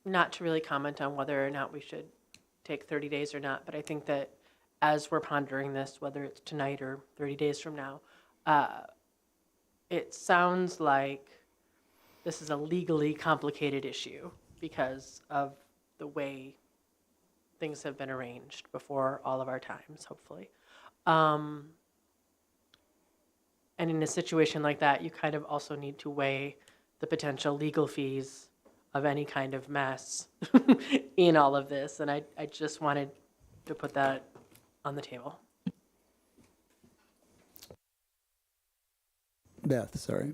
Not to really comment on whether or not we should take 30 days or not, but I think that as we're pondering this, whether it's tonight or 30 days from now, it sounds like this is a legally complicated issue because of the way things have been arranged before all of our times, hopefully. And And in a situation like that, you kind of also need to weigh the potential legal fees of any kind of mess in all of this. And I just wanted to put that on the table. Beth, sorry.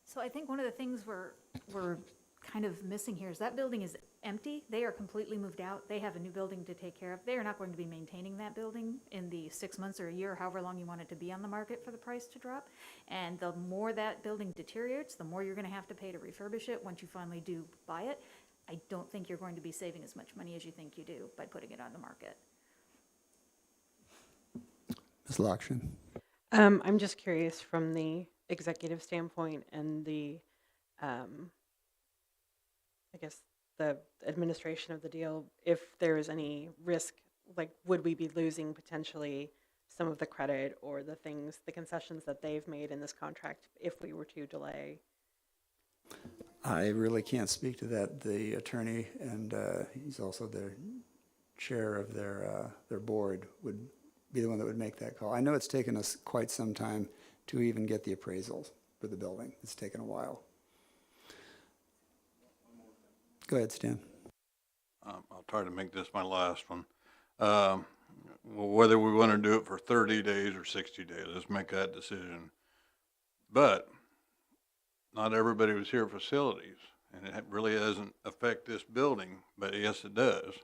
So I think one of the things we're kind of missing here is that building is empty. They are completely moved out. They have a new building to take care of. They are not going to be maintaining that building in the 6 months or a year, however long you want it to be on the market for the price to drop. And the more that building deteriorates, the more you're going to have to pay to refurbish it once you finally do buy it. I don't think you're going to be saving as much money as you think you do by putting it on the market. Ms. Lokshin. I'm just curious from the executive standpoint and the, I guess, the administration of the deal, if there is any risk, like, would we be losing potentially some of the credit or the things, the concessions that they've made in this contract if we were to delay? I really can't speak to that. The attorney, and he's also the chair of their board, would be the one that would make that call. I know it's taken us quite some time to even get the appraisals for the building. It's taken a while. Go ahead, Stan. I'll try to make this my last one. Whether we want to do it for 30 days or 60 days, let's make that decision. But not everybody was here at facilities, and it really doesn't affect this building, but yes, it does.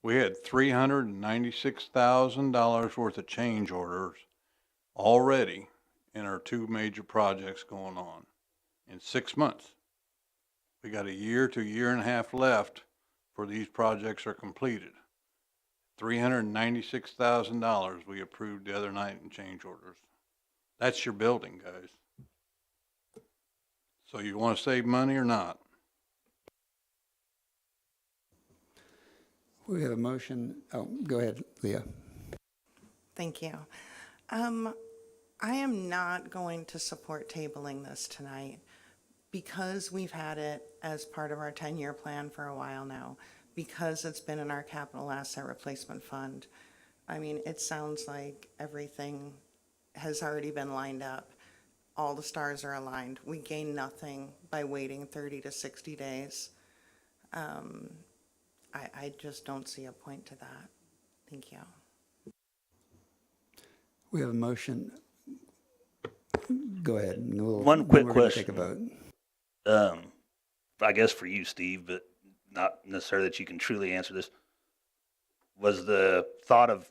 We had $396,000 worth of change orders already in our two major projects going on in 6 months. We got a year to a year and a half left before these projects are completed. $396,000 we approved the other night in change orders. That's your building, guys. So you want to save money or not? We have a motion. Oh, go ahead, Leah. Thank you. I am not going to support tabling this tonight because we've had it as part of our 10-year plan for a while now, because it's been in our capital asset replacement fund. I mean, it sounds like everything has already been lined up. All the stars are aligned. We gain nothing by waiting 30 to 60 days. I just don't see a point to that. Thank you. We have a motion. Go ahead. One quick Take a vote. I guess for you, Steve, but not necessarily that you can truly answer this. Was the thought of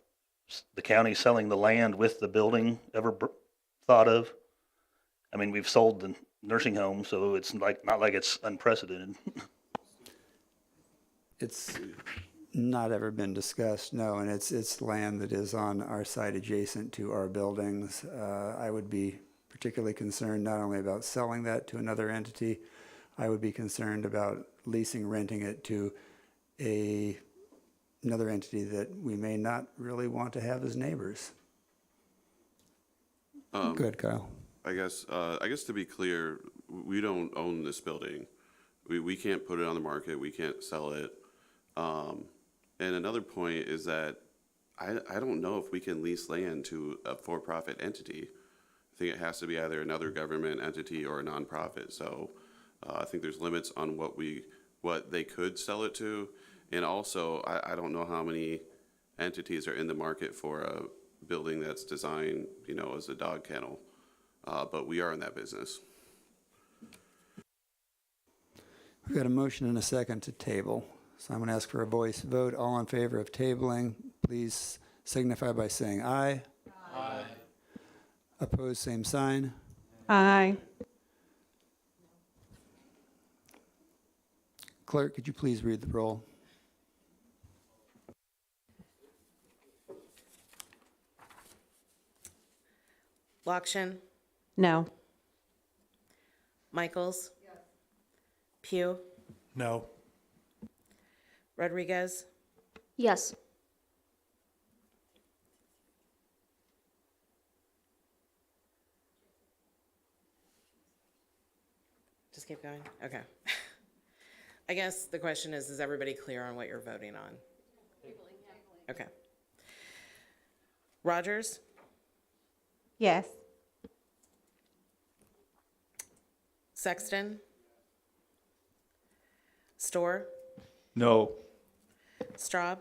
the county selling the land with the building ever thought of? I mean, we've sold the nursing home, so it's not like it's unprecedented. It's not ever been discussed, no, and it's land that is on our site adjacent to our buildings. I would be particularly concerned not only about selling that to another entity, I would be concerned about leasing, renting it to another entity that we may not really want to have as neighbors. Go ahead, Kyle. I guess to be clear, we don't own this building. We can't put it on the market. We can't sell it. And another point is that I don't know if we can lease land to a for-profit entity. I think it has to be either another government entity or a nonprofit. So I think there's limits on what they could sell it to. And also, I don't know how many entities are in the market for a building that's designed, as a dog kennel. But we are in that business. We've got a motion and a second to table. So I'm going to ask for a voice vote. All in favor of tabling, please signify by saying aye. Aye. Opposed, same sign. Aye. Clerk, could you please read the roll? Lokshin, No. Michaels. Yes. Pugh, No. Yes. Rodriguez, just keep going? Okay. I guess the question is everybody clear on what you're voting on? Okay. Rogers, Yes. Sexton? Store? No. Straub?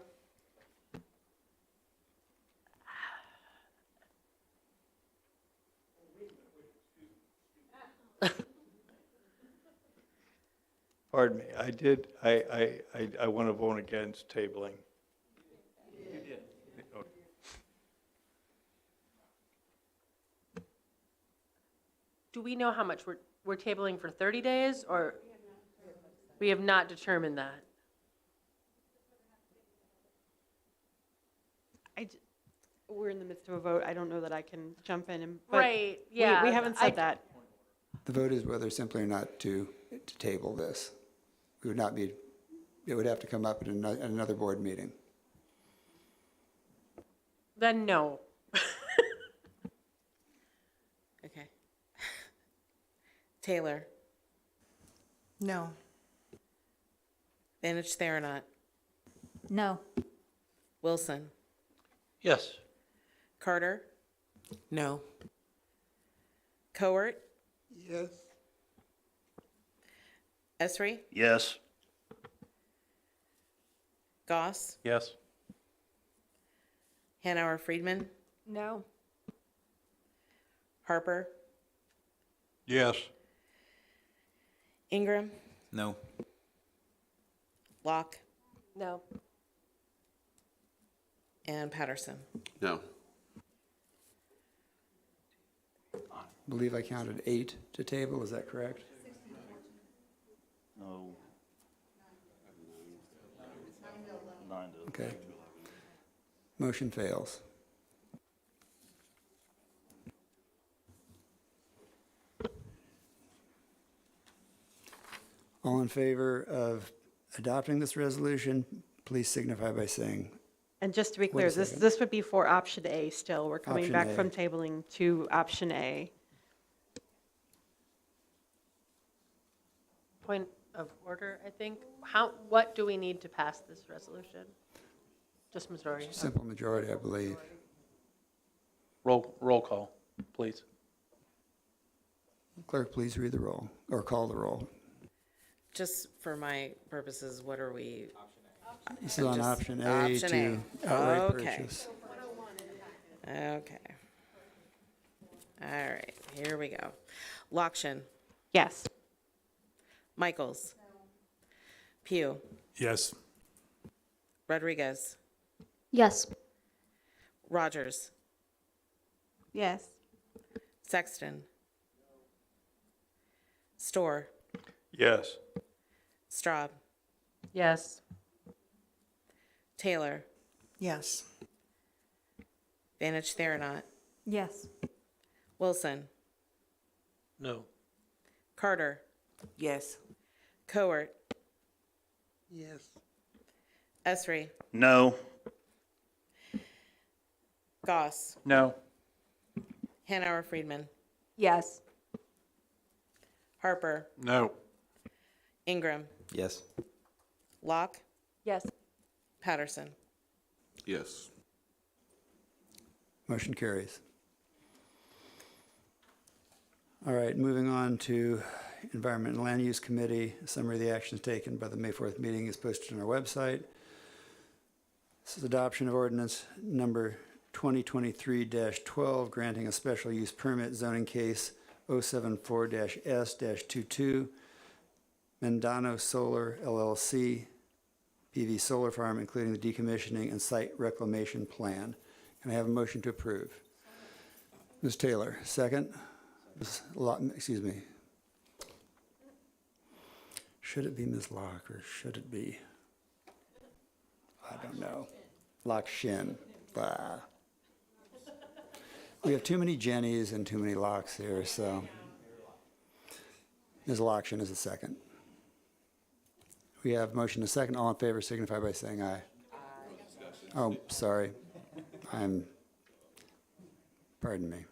Pardon me, I want to vote against tabling. You did. Okay. Do we know how much we're tabling for 30 days, or we have not determined that? We're in the midst of a vote. I don't know that I can jump in and, but Right, yeah. we haven't said that. The vote is whether simply or not to table this. It would not be, it would have to come up at another board meeting. Then no. Okay. Taylor? No. Vantage Theranot? No. Wilson? Yes. Carter? No. Cowart? Yes. Esri? Yes. Goss? Yes. Hanauer Friedman? No. Harper? Yes. Ingram? No. Locke? No. And Patterson? No. I believe I counted 8 to table, is that correct? No. 9 to. Okay. Motion fails. All in favor of adopting this resolution, please signify by saying And just to be Wait a clear, second. this would be for option A still. We're coming Option back A. from tabling to option A. Point of order, I think. What do we need to pass this resolution? Just majority. simple majority, I believe. Roll call, please. Clerk, please read the roll, or call the roll. Just for my purposes, what are we? This is on Just option A option to A. outright Okay. purchase. Okay. All right, here we go. Lockshin? Yes. Michaels? Pugh? Yes. Rodriguez? Yes. Rogers? Yes. Sexton? Store? Yes. Straub? Yes. Taylor? Yes. Vantage Theranot? Yes. Wilson? No. Carter? Yes. Cowart? Yes. Esri? No. Goss? No. Hanauer Friedman? Yes. Harper? No. Ingram? Yes. Locke? Yes. Patterson? Yes. Motion carries. All right, moving on to Environment and Land Use Committee. A summary of the actions taken by the May 4th meeting is posted on our website. This is adoption of ordinance number 2023-12, granting a special use permit zoning case 074-S-22, Mendano Solar LLC, PV solar farm, including the decommissioning and site reclamation plan. Can I have a motion to approve? Ms. Taylor, second. Ms. Excuse me. Should it be Ms. Locke or should it be? I don't know. Locke Shin. Bah. We have too many Jennies and too many Locks here, so. Ms. Lockshin is a second. We have motion to second. All in favor signify by saying aye. Oh, sorry. Pardon me.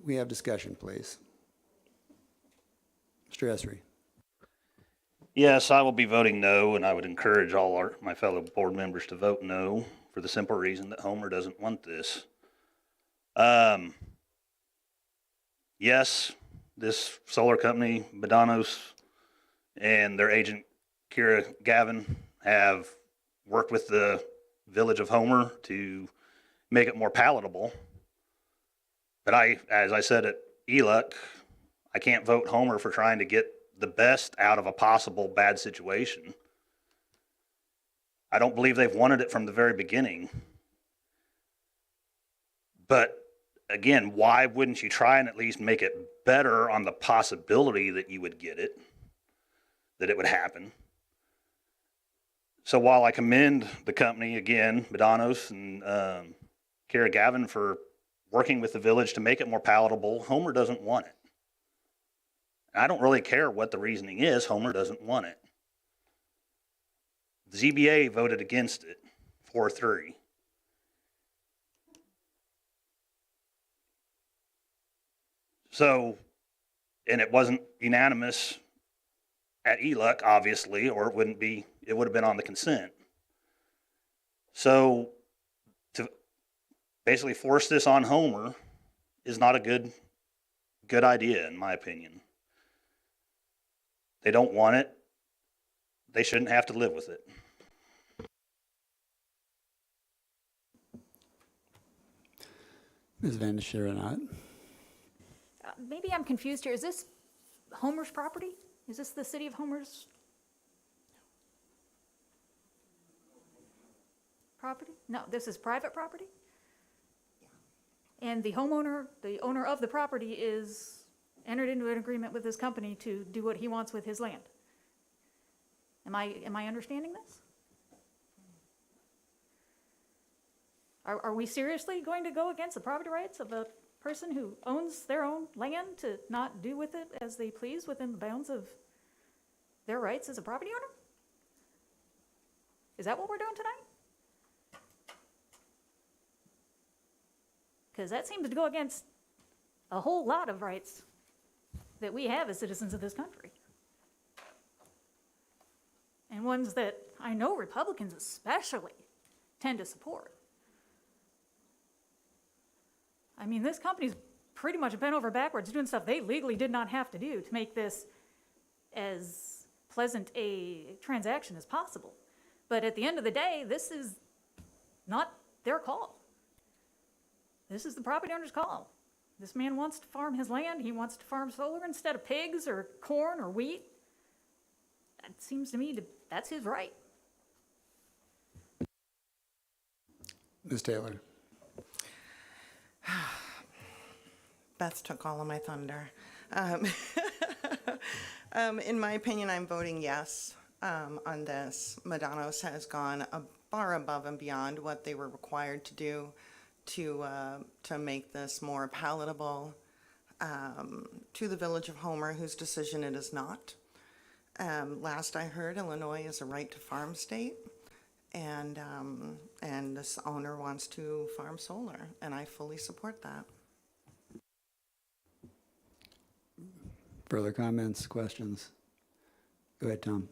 We have discussion, please. Mr. Esri. Yes, I will be voting no, and I would encourage all my fellow board members to vote no for the simple reason that Homer doesn't want this. Yes, this solar company, Medanos, and their agent, Kira Gavin, have worked with the village of Homer to make it more palatable. But as I said at ELUC, I can't vote Homer for trying to get the best out of a possible bad situation. I don't believe they've wanted it from the very beginning. But again, why wouldn't you try and at least make it better on the possibility that you would get it, that it would happen? So while I commend the company, again, Medanos and Kara Gavin, for working with the village to make it more palatable, Homer doesn't want it. And I don't really care what the reasoning is, Homer doesn't want it. The ZBA voted against it, 4-3. So, and it wasn't unanimous at ELUC, obviously, or it would have been on the consent. So, to basically force this on Homer is not a good idea, in my opinion. They don't want it. They shouldn't have to live with it. Ms. Van der or not? Maybe I'm confused here. Is this Homer's property? Is this the city of Homer's property? No, this is private property? And the homeowner, the owner of the property, is entered into an agreement with this company to do what he wants with his land. Am I understanding this? Are we seriously going to go against the property rights of a person who owns their own land to not do with it as they please within the bounds of their rights as a property owner? Is that what we're doing tonight? Because that seems to go against a whole lot of rights that we have as citizens of this country. And ones that I know Republicans especially tend to support. I mean, this company's pretty much bent over backwards doing stuff they legally did not have to do to make this as pleasant a transaction as possible. But at the end of the day, this is not their call. This is the property owner's call. This man wants to farm his land. He wants to farm solar instead of pigs or corn or wheat. It seems to me that's his right. Ms. Taylor? Beth took all of my thunder. In my opinion, I'm voting yes on this. Medanos has gone far above and beyond what they were required to do to make this more palatable to the village of Homer, whose decision it is not. Last I heard, Illinois is a right to farm state, and this owner wants to farm solar, and I fully support that. Further comments, questions? Go ahead, Tom.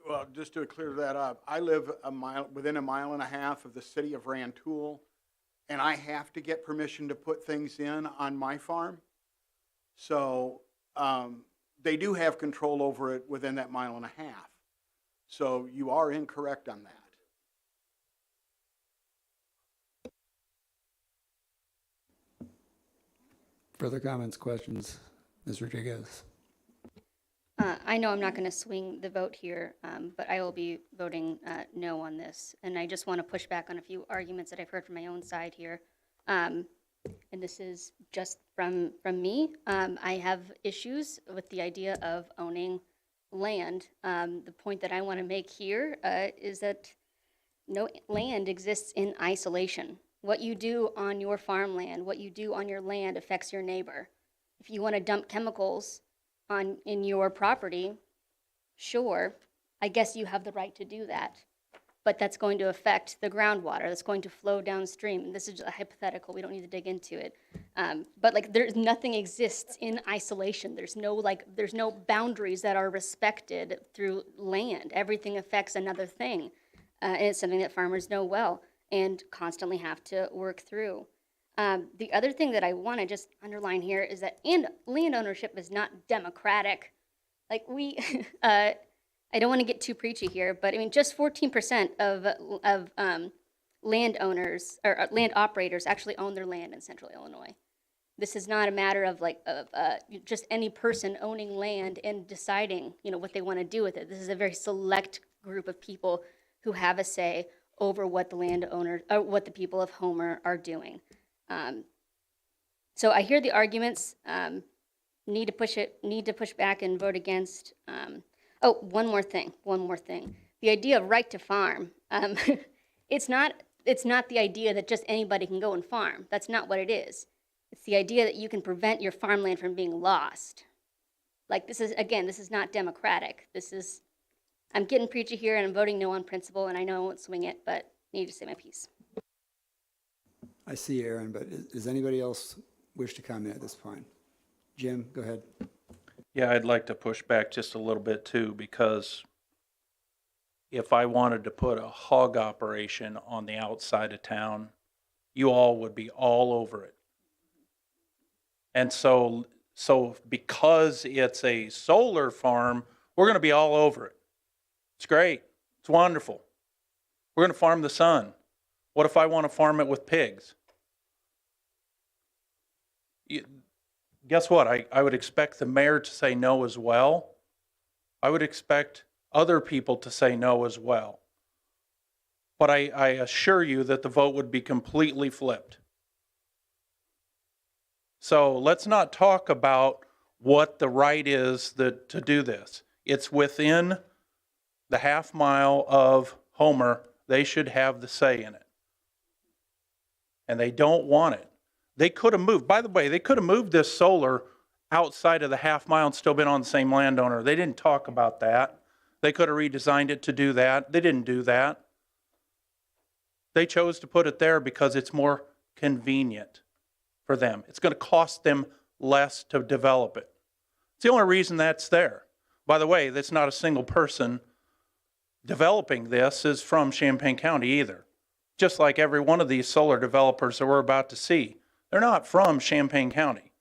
Well, just to clear that up, I live within a mile and a half of the city of Rantoul, and I have to get permission to put things in on my farm. So they do have control over it within that mile and a half. So you are incorrect on that. Further comments, questions? Ms. Rodriguez? I know I'm not going to swing the vote here, but I will be voting no on this. And I just want to push back on a few arguments that I've heard from my own side here. And this is just from me. I have issues with the idea of owning land. The point that I want to make here is that no land exists in isolation. What you do on your farmland, what you do on your land affects your neighbor. If you want to dump chemicals in your property, sure, I guess you have the right to do that. But that's going to affect the groundwater. That's going to flow downstream. This is just a hypothetical. We don't need to dig into it. But there's nothing exists in isolation. There's no boundaries that are respected through land. Everything affects another thing. And it's something that farmers know well and constantly have to work through. The other thing that I want to just underline here is that land ownership is not democratic. Like I don't want to get too preachy here, but I mean, just 14% of landowners or land operators actually own their land in central Illinois. This is not a matter of just any person owning land and deciding, what they want to do with it. This is a very select group of people who have a say over what the landowners or what the people of Homer are doing. So I hear the arguments. Need to push back and vote against. One more thing. The idea of right to farm. It's not the idea that just anybody can go and farm. That's not what it is. It's the idea that you can prevent your farmland from being lost. This is not democratic. I'm getting preachy here and I'm voting no on principle, and I know I won't swing it, but I need to say my piece. I see Aaron, but does anybody else wish to comment at this point? Jim, go ahead. Yeah, I'd like to push back just a little bit too, because if I wanted to put a hog operation on the outside of town, you all would be all over it. And so because it's a solar farm, we're going to be all over it. It's great. It's wonderful. We're going to farm the sun. What if I want to farm it with pigs? Guess what? I would expect the mayor to say no as well. I would expect other people to say no as well. But I assure you that the vote would be completely flipped. So let's not talk about what the right is to do this. It's within the half mile of Homer. They should have the say in it. And they don't want it. They could have moved, by the way, they could have moved this solar outside of the half mile and still been on the same landowner. They didn't talk about that. They could have redesigned it to do that. They didn't do that. They chose to put it there because it's more convenient for them. It's going to cost them less to develop it. It's the only reason that's there. By the way, that's not a single person developing this is from Champaign County either. Just like every one of these solar developers that we're about to see. They're not from Champaign County.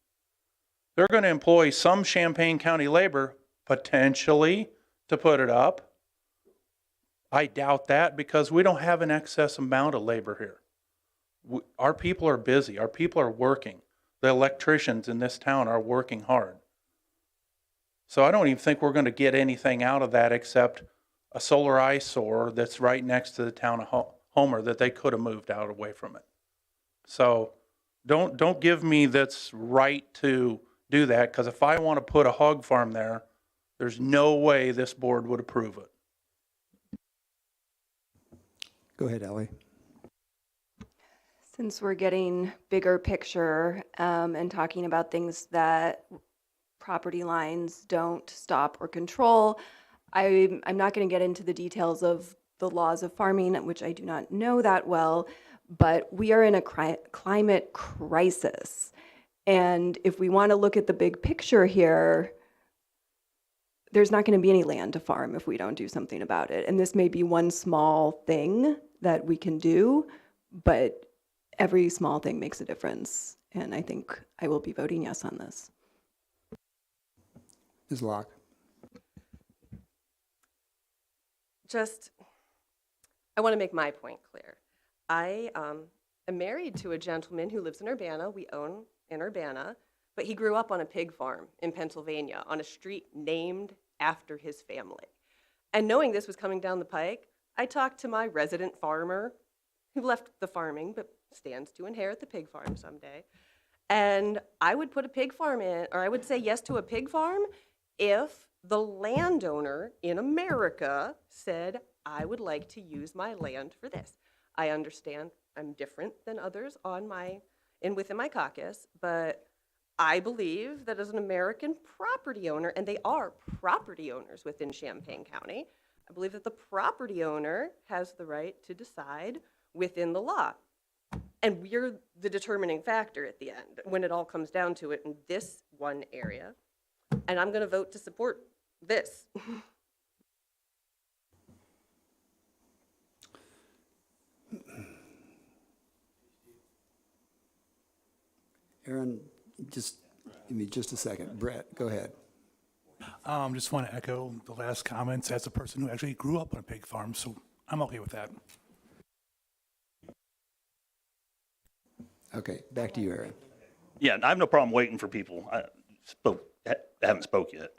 They're going to employ some Champaign County labor, potentially, to put it up. I doubt that because we don't have an excess amount of labor here. Our people are busy. Our people are working. The electricians in this town are working hard. So I don't even think we're going to get anything out of that except a solar eyesore that's right next to the town of Homer that they could have moved out away from it. So don't give me that's right to do that, because if I want to put a hog farm there, there's no way this board would approve it. Go ahead, Ellie. Since we're getting bigger picture and talking about things that property lines don't stop or control, I'm not going to get into the details of the laws of farming, which I do not know that well, but we are in a climate crisis. And if we want to look at the big picture here, there's not going to be any land to farm if we don't do something about it. And this may be one small thing that we can do, but every small thing makes a difference. And I think I will be voting yes on this. Ms. Locke. I want to make my point clear. I am married to a gentleman who lives in Urbana. We own in Urbana, but he grew up on a pig farm in Pennsylvania on a street named after his family. And knowing this was coming down the pike, I talked to my resident farmer who left the farming but stands to inherit the pig farm someday. And I would put a pig farm in, or I would say yes to a pig farm if the landowner in America said, I would like to use my land for this. I understand I'm different than others within my caucus, but I believe that as an American property owner, and they are property owners within Champaign County, I believe that the property owner has the right to decide within the law. And we're the determining factor at the end when it all comes down to it in this one area. And I'm going to vote to support this. Aaron, just give me just a second. Brett, go ahead. Just want to echo the last comments as a person who actually grew up on a pig farm, so I'm okay with that. Okay, back to you, Aaron. Yeah, I have no problem waiting for people. I haven't spoke yet.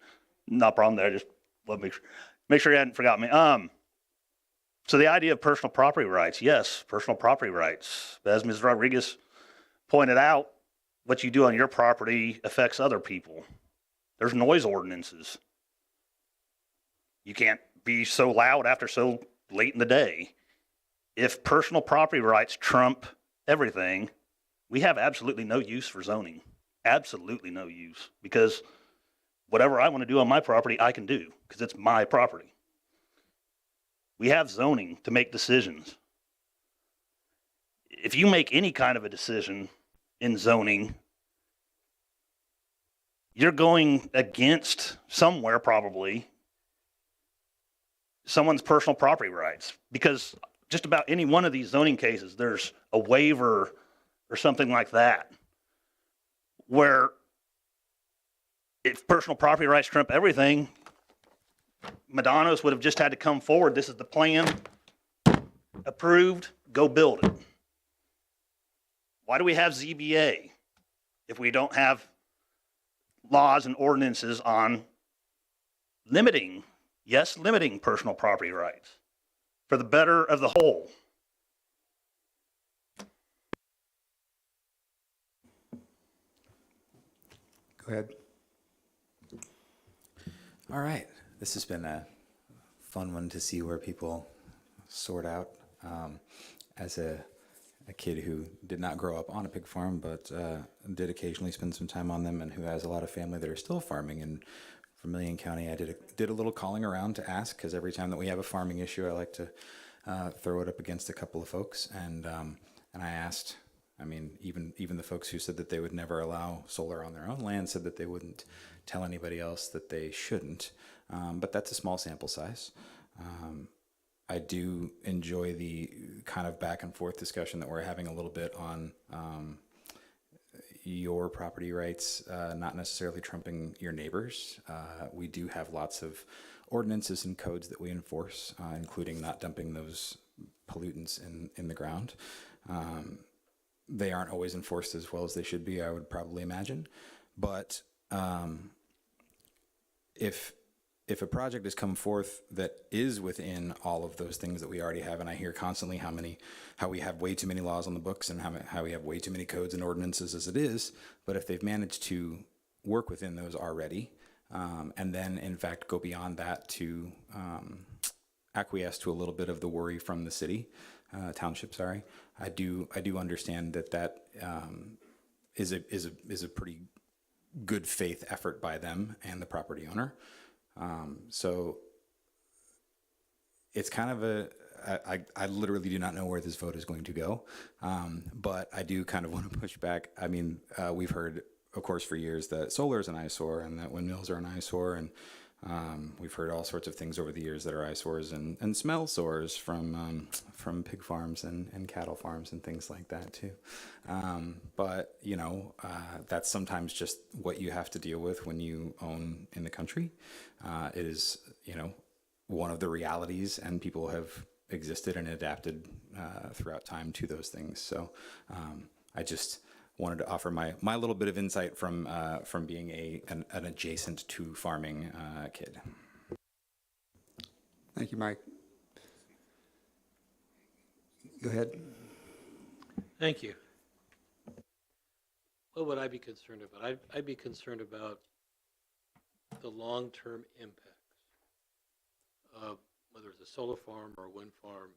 No problem there. Just want to make sure you hadn't forgot me. So the idea of personal property rights, yes, personal property rights. But as Ms. Rodriguez pointed out, what you do on your property affects other people. There's noise ordinances. You can't be so loud after so late in the day. If personal property rights trump everything, we have absolutely no use for zoning. Absolutely no use. Because whatever I want to do on my property, I can do, because it's my property. We have zoning to make decisions. If you make any kind of a decision in zoning, you're going against somewhere probably someone's personal property rights, because just about any one of these zoning cases, there's a waiver or something like that, where if personal property rights trump everything, Madonna's would have just had to come forward. This is the plan, approved, go build it. Why do we have ZBA if we don't have laws and ordinances on limiting personal property rights for the better of the whole? Go ahead. All right. This has been a fun one to see where people sort out. As a kid who did not grow up on a pig farm, but did occasionally spend some time on them, and who has a lot of family that are still farming in Vermilion County, I did a little calling around to ask, because every time that we have a farming issue, I like to throw it up against a couple of folks, and I asked. I mean, even the folks who said that they would never allow solar on their own land said that they wouldn't tell anybody else that they shouldn't. But that's a small sample size. I do enjoy the kind of back and forth discussion that we're having a little bit on your property rights, not necessarily trumping your neighbors. We do have lots of ordinances and codes that we enforce, including not dumping those pollutants in the ground. They aren't always enforced as well as they should be, I would probably imagine. But if a project has come forth that is within all of those things that we already have, and I hear constantly how we have way too many laws on the books and how we have way too many codes and ordinances as it is, but if they've managed to work within those already, and then in fact go beyond that to acquiesce to a little bit of the worry from the city, township, sorry, I do understand that is a pretty good faith effort by them and the property owner. So it's kind of I literally do not know where this vote is going to go. But I do kind of want to push back. I mean, we've heard, of course, for years that solar is an eyesore and that windmills are an eyesore. And we've heard all sorts of things over the years that are eyesores and smell sores from pig farms and cattle farms and things like that too. But that's sometimes just what you have to deal with when you own in the country. It is, one of the realities, and people have existed and adapted throughout time to those things. So I just wanted to offer my little bit of insight from being an adjacent to farming kid. Thank you, Mike. Go ahead. Thank you. What would I be concerned about? I'd be concerned about the long-term impacts of whether it's a solar farm or a wind farm.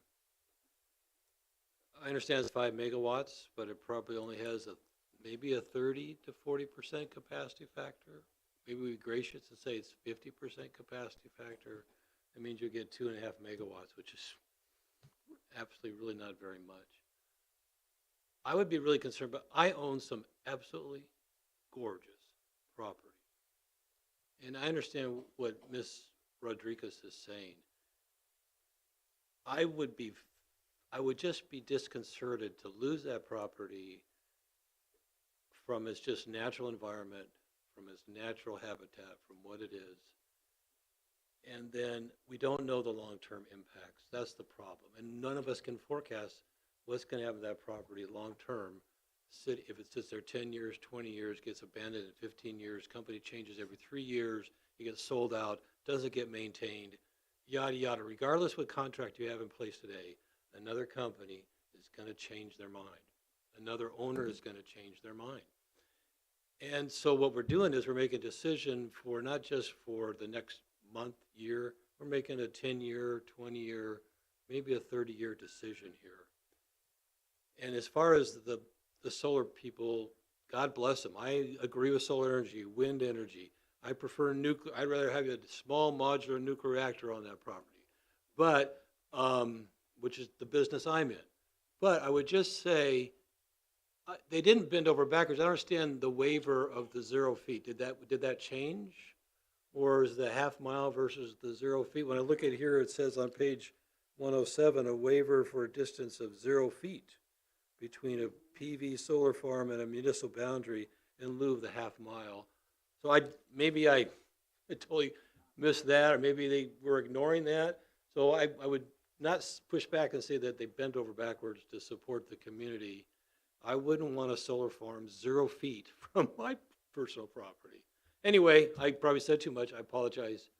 I understand it's 5 megawatts, but it probably only has maybe a 30 to 40% capacity factor. Maybe we'd be gracious and say it's 50% capacity factor. That means you get 2.5 megawatts, which is absolutely really not very much. I would be really concerned, but I own some absolutely gorgeous property. And I understand what Ms. Rodriguez is saying. I would just be disconcerted to lose that property from its just natural environment, from its natural habitat, from what it is. And then we don't know the long-term impacts. That's the problem. And none of us can forecast what's going to happen to that property long-term. City, if it sits there 10 years, 20 years, gets abandoned in 15 years, company changes every 3 years, it gets sold out, doesn't get maintained, yada, yada. Regardless what contract you have in place today, another company is going to change their mind. Another owner is going to change their mind. And so what we're doing is we're making a decision for not just for the next month, year, we're making a 10-year, 20-year, maybe a 30-year decision here. And as far as the solar people, God bless them. I agree with solar energy, wind energy. I prefer nuclear. I'd rather have a small modular nuclear reactor on that property, but which is the business I'm in. But I would just say they didn't bend over backwards. I understand the waiver of the 0 feet. Did that change, or is the half mile versus the 0 feet? When I look at here, it says on page 107 a waiver for a distance of 0 feet between a PV solar farm and a municipal boundary in lieu of the half mile. So maybe I totally missed that, or maybe they were ignoring that. So I would not push back and say that they bent over backwards to support the community. I wouldn't want a solar farm 0 feet from my personal property. Anyway, I probably said too much. I apologize,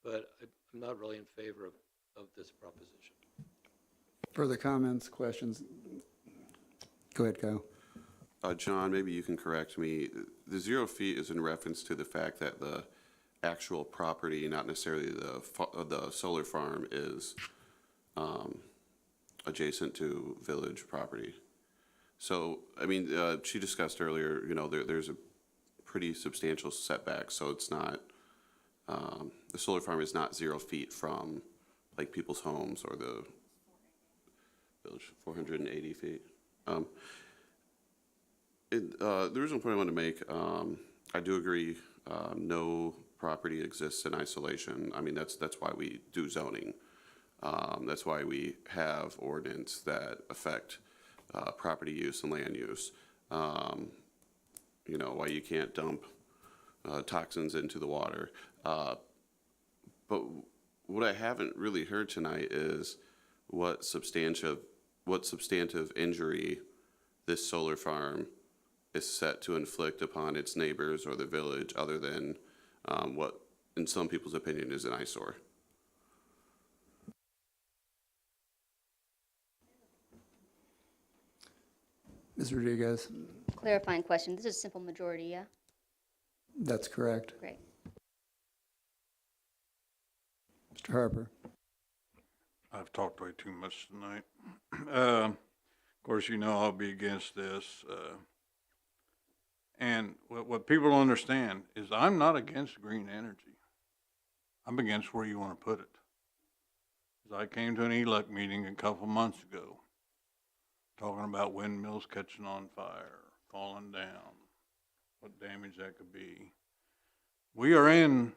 but I'm not really in favor of this proposition. Further comments, questions? Go ahead, Kyle. John, maybe you can correct me. The 0 feet is in reference to the fact that the actual property, not necessarily the solar farm, is adjacent to village property. So, I mean, she discussed earlier, there's a pretty substantial setback, so it's not, the solar farm is not 0 feet from, like, people's homes or the village, 480 feet. The original point I wanted to make, I do agree, no property exists in isolation. I mean, that's why we do zoning. That's why we have ordinance that affect property use and land use. Why you can't dump toxins into the water. But what I haven't really heard tonight is what substantive injury this solar farm is set to inflict upon its neighbors or the village, other than what, in some people's opinion, is an eyesore. Ms. Rodriguez? Clarifying question. This is a simple majority, yeah? That's correct. Great. Mr. Harper? I've talked way too much tonight. Of course, I'll be against this. And what people don't understand is I'm not against green energy. I'm against where you want to put it. I came to an ELEC meeting a couple months ago talking about windmills catching on fire, falling down, what damage that could be. We are in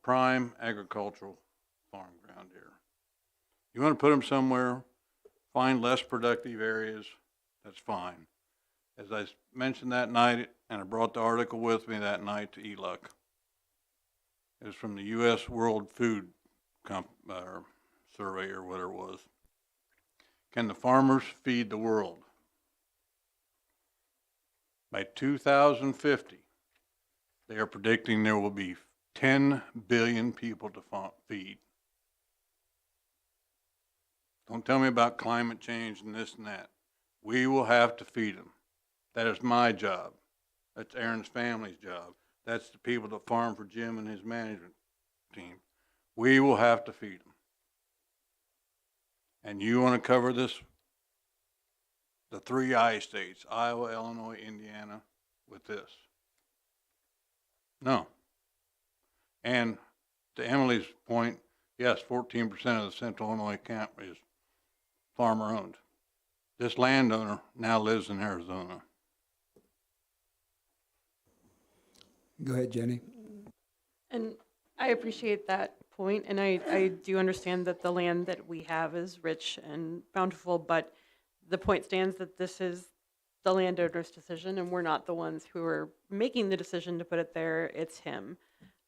prime agricultural farm ground here. You want to put them somewhere, find less productive areas, that's fine. As I mentioned that night, and I brought the article with me that night to ELEC, it was from the U.S. World Food Survey or whatever it was. Can the farmers feed the world? By 2050, they are predicting there will be 10 billion people to feed. Don't tell me about climate change and this and that. We will have to feed them. That is my job. That's Aaron's family's job. That's the people that farm for Jim and his management team. We will have to feed them. And you want to cover this, the 3 I states, Iowa, Illinois, Indiana, with this? No. And to Emily's point, yes, 14% of the Central Illinois camp is farmer owned. This landowner now lives in Arizona. Go ahead, Jenny. And I appreciate that point, and I do understand that the land that we have is rich and bountiful, but the point stands that this is the landowner's decision, and we're not the ones who are making the decision to put it there. It's him.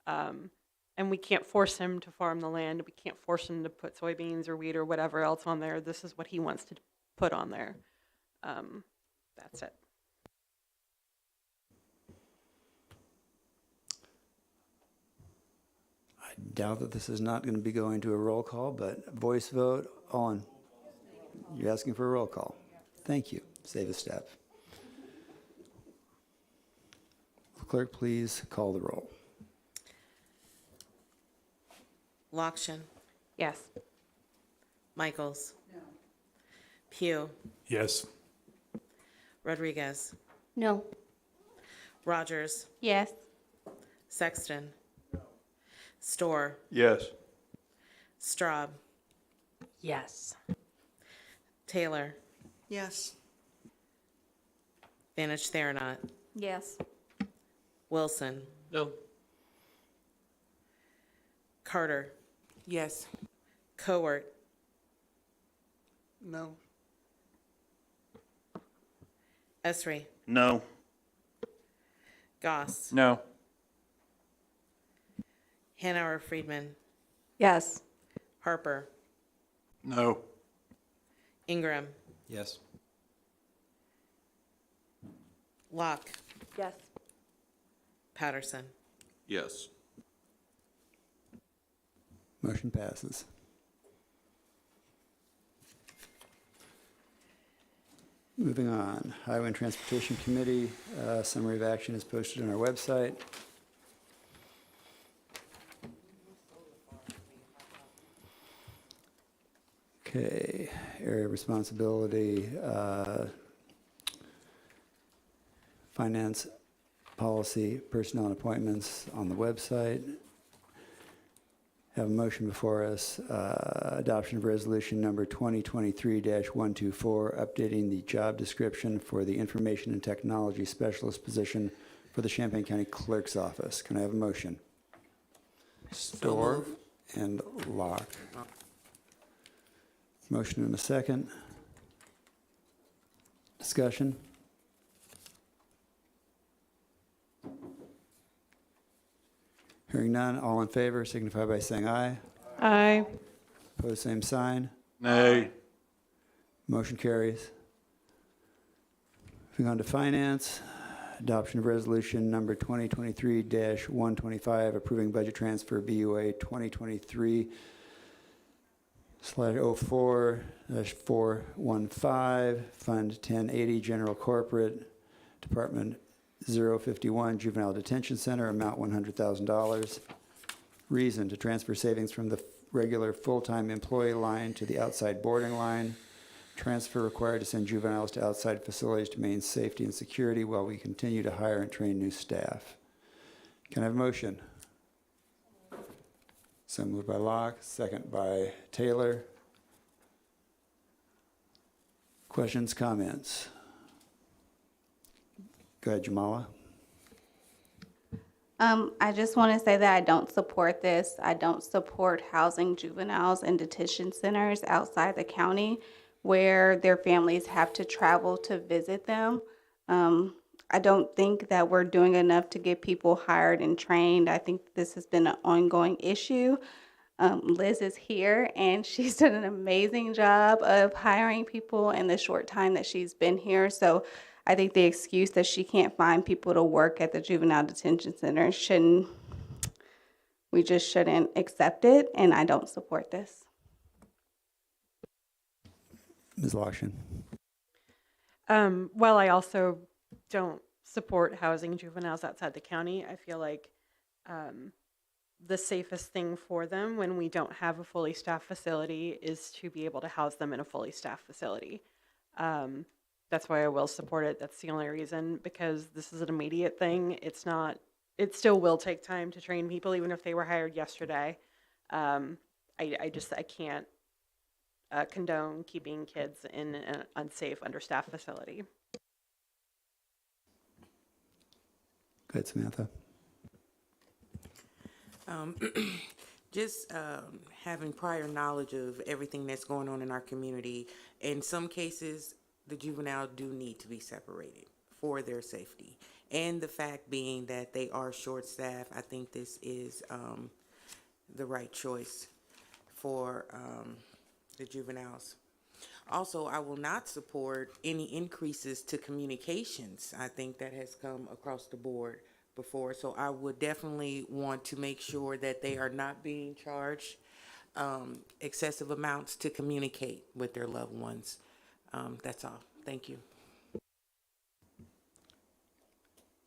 And we can't force him to farm the land. We can't force him to put soybeans or wheat or whatever else on there. This is what he wants to put on there. That's it. I doubt that this is not going to be going to a roll call, but voice vote on. You're asking for a roll call. Thank you. Save a step. Clerk, please call the roll. Lokshin, Yes. Michaels. No. Pugh, Yes. Rodriguez, No. Rogers, Yes. Sexton. Store, Yes. Straub, Yes. Taylor, Yes. Vanich Theranot, Yes. Wilson, No. Carter, Yes. Cowart, No. Esri, No. Goss, No. Hanauer Friedman, Yes. Harper, No. Ingram, Yes. Locke, Yes. Patterson. Yes. Motion passes. Moving on, Highway and Transportation Committee, summary of action is posted on our website. Okay, area of responsibility, finance, policy, personnel and appointments on the website. Have a motion before us, adoption of resolution number 2023-124, updating the job description for the information and technology specialist position for the Champaign County Clerk's Office. Can I have a motion? Store and Lock. Motion and a second. Discussion? Hearing none, all in favor signify by saying aye. Aye. Opposed, same sign. Nay. Motion carries. Moving on to finance, adoption of resolution number 2023-125, approving budget transfer BUA 2023/04-415, Fund 1080, General Corporate, Department 051, Juvenile Detention Center, amount $100,000. Reason to transfer savings from the regular full-time employee line to the outside boarding line. Transfer required to send juveniles to outside facilities to maintain safety and security while we continue to hire and train new staff. Can I have a motion? So moved by Locke, second by Taylor. Questions, comments? Go ahead, Jamala. I just want to say that I don't support this. I don't support housing juveniles in detention centers outside the county where their families have to travel to visit them. I don't think that we're doing enough to get people hired and trained. I think this has been an ongoing issue. Liz is here, and she's done an amazing job of hiring people in the short time that she's been here. So I think the excuse that she can't find people to work at the juvenile detention center we just shouldn't accept it, and I don't support this. Ms. Lokshin. Well, I also don't support housing juveniles outside the county. I feel like the safest thing for them when we don't have a fully staffed facility is to be able to house them in a fully staffed facility. That's why I will support it. That's the only reason, because this is an immediate thing. It still will take time to train people, even if they were hired yesterday. I can't condone keeping kids in an unsafe, understaffed facility. Go ahead, Samantha. Just having prior knowledge of everything that's going on in our community. In some cases, the juvenile do need to be separated for their safety. And the fact being that they are short-staffed, I think this is the right choice for the juveniles. Also, I will not support any increases to communications. I think that has come across the board before. So I would definitely want to make sure that they are not being charged excessive amounts to communicate with their loved ones. That's all. Thank you.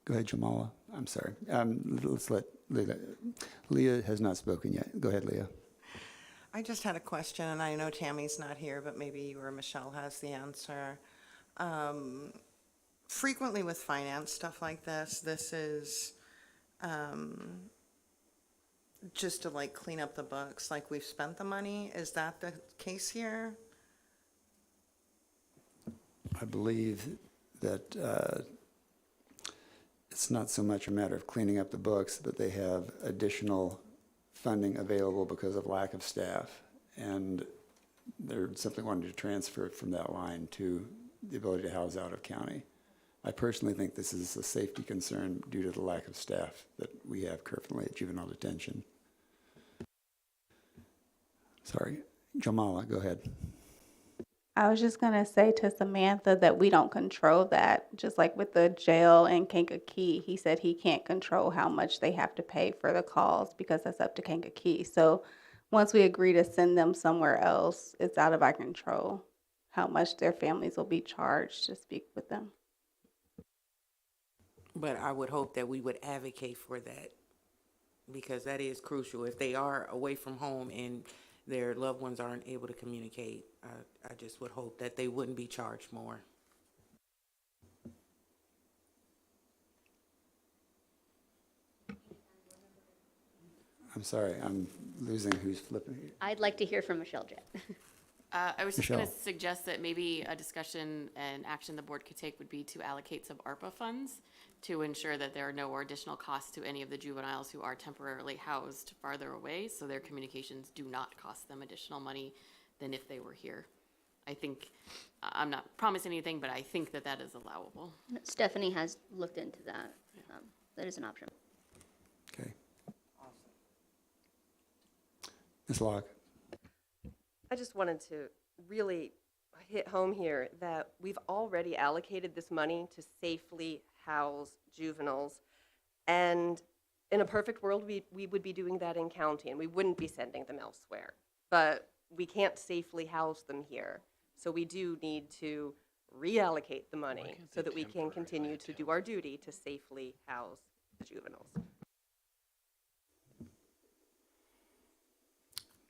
Go ahead, Jamala. I'm sorry. Let's let Leah. Leah has not spoken yet. Go ahead, Leah. I just had a question, and I know Tammy's not here, but maybe you or Michelle has the answer. Frequently with finance stuff like this is just to like clean up the books, like we've spent the money. Is that the case here? I believe that it's not so much a matter of cleaning up the books, but they have additional funding available because of lack of staff, and they're simply wanting to transfer it from that line to the ability to house out of county. I personally think this is a safety concern due to the lack of staff that we have currently at juvenile detention. Sorry, Jamala, go ahead. I was just gonna say to Samantha that we don't control that. Just like with the jail in Kankakee, he said he can't control how much they have to pay for the calls because that's up to Kankakee. So once we agree to send them somewhere else, it's out of our control how much their families will be charged to speak with them. But I would hope that we would advocate for that, because that is crucial. If they are away from home and their loved ones aren't able to communicate, I just would hope that they wouldn't be charged more. I'm sorry, I'm losing who's flipping here. I'd like to hear from Michelle Jett. I was just going to Michelle. suggest that maybe a discussion and action the board could take would be to allocate some ARPA funds to ensure that there are no additional costs to any of the juveniles who are temporarily housed farther away, so their communications do not cost them additional money than if they were here. I think, I'm not promising anything, but I think that that is allowable. Stephanie has looked into that. That is an option. Okay. Ms. Locke. I just wanted to really hit home here that we've already allocated this money to safely house juveniles. And in a perfect world, we would be doing that in county and we wouldn't be sending them elsewhere. But we can't safely house them here. So we do need to reallocate the money so that we can continue to do our duty to safely house the juveniles.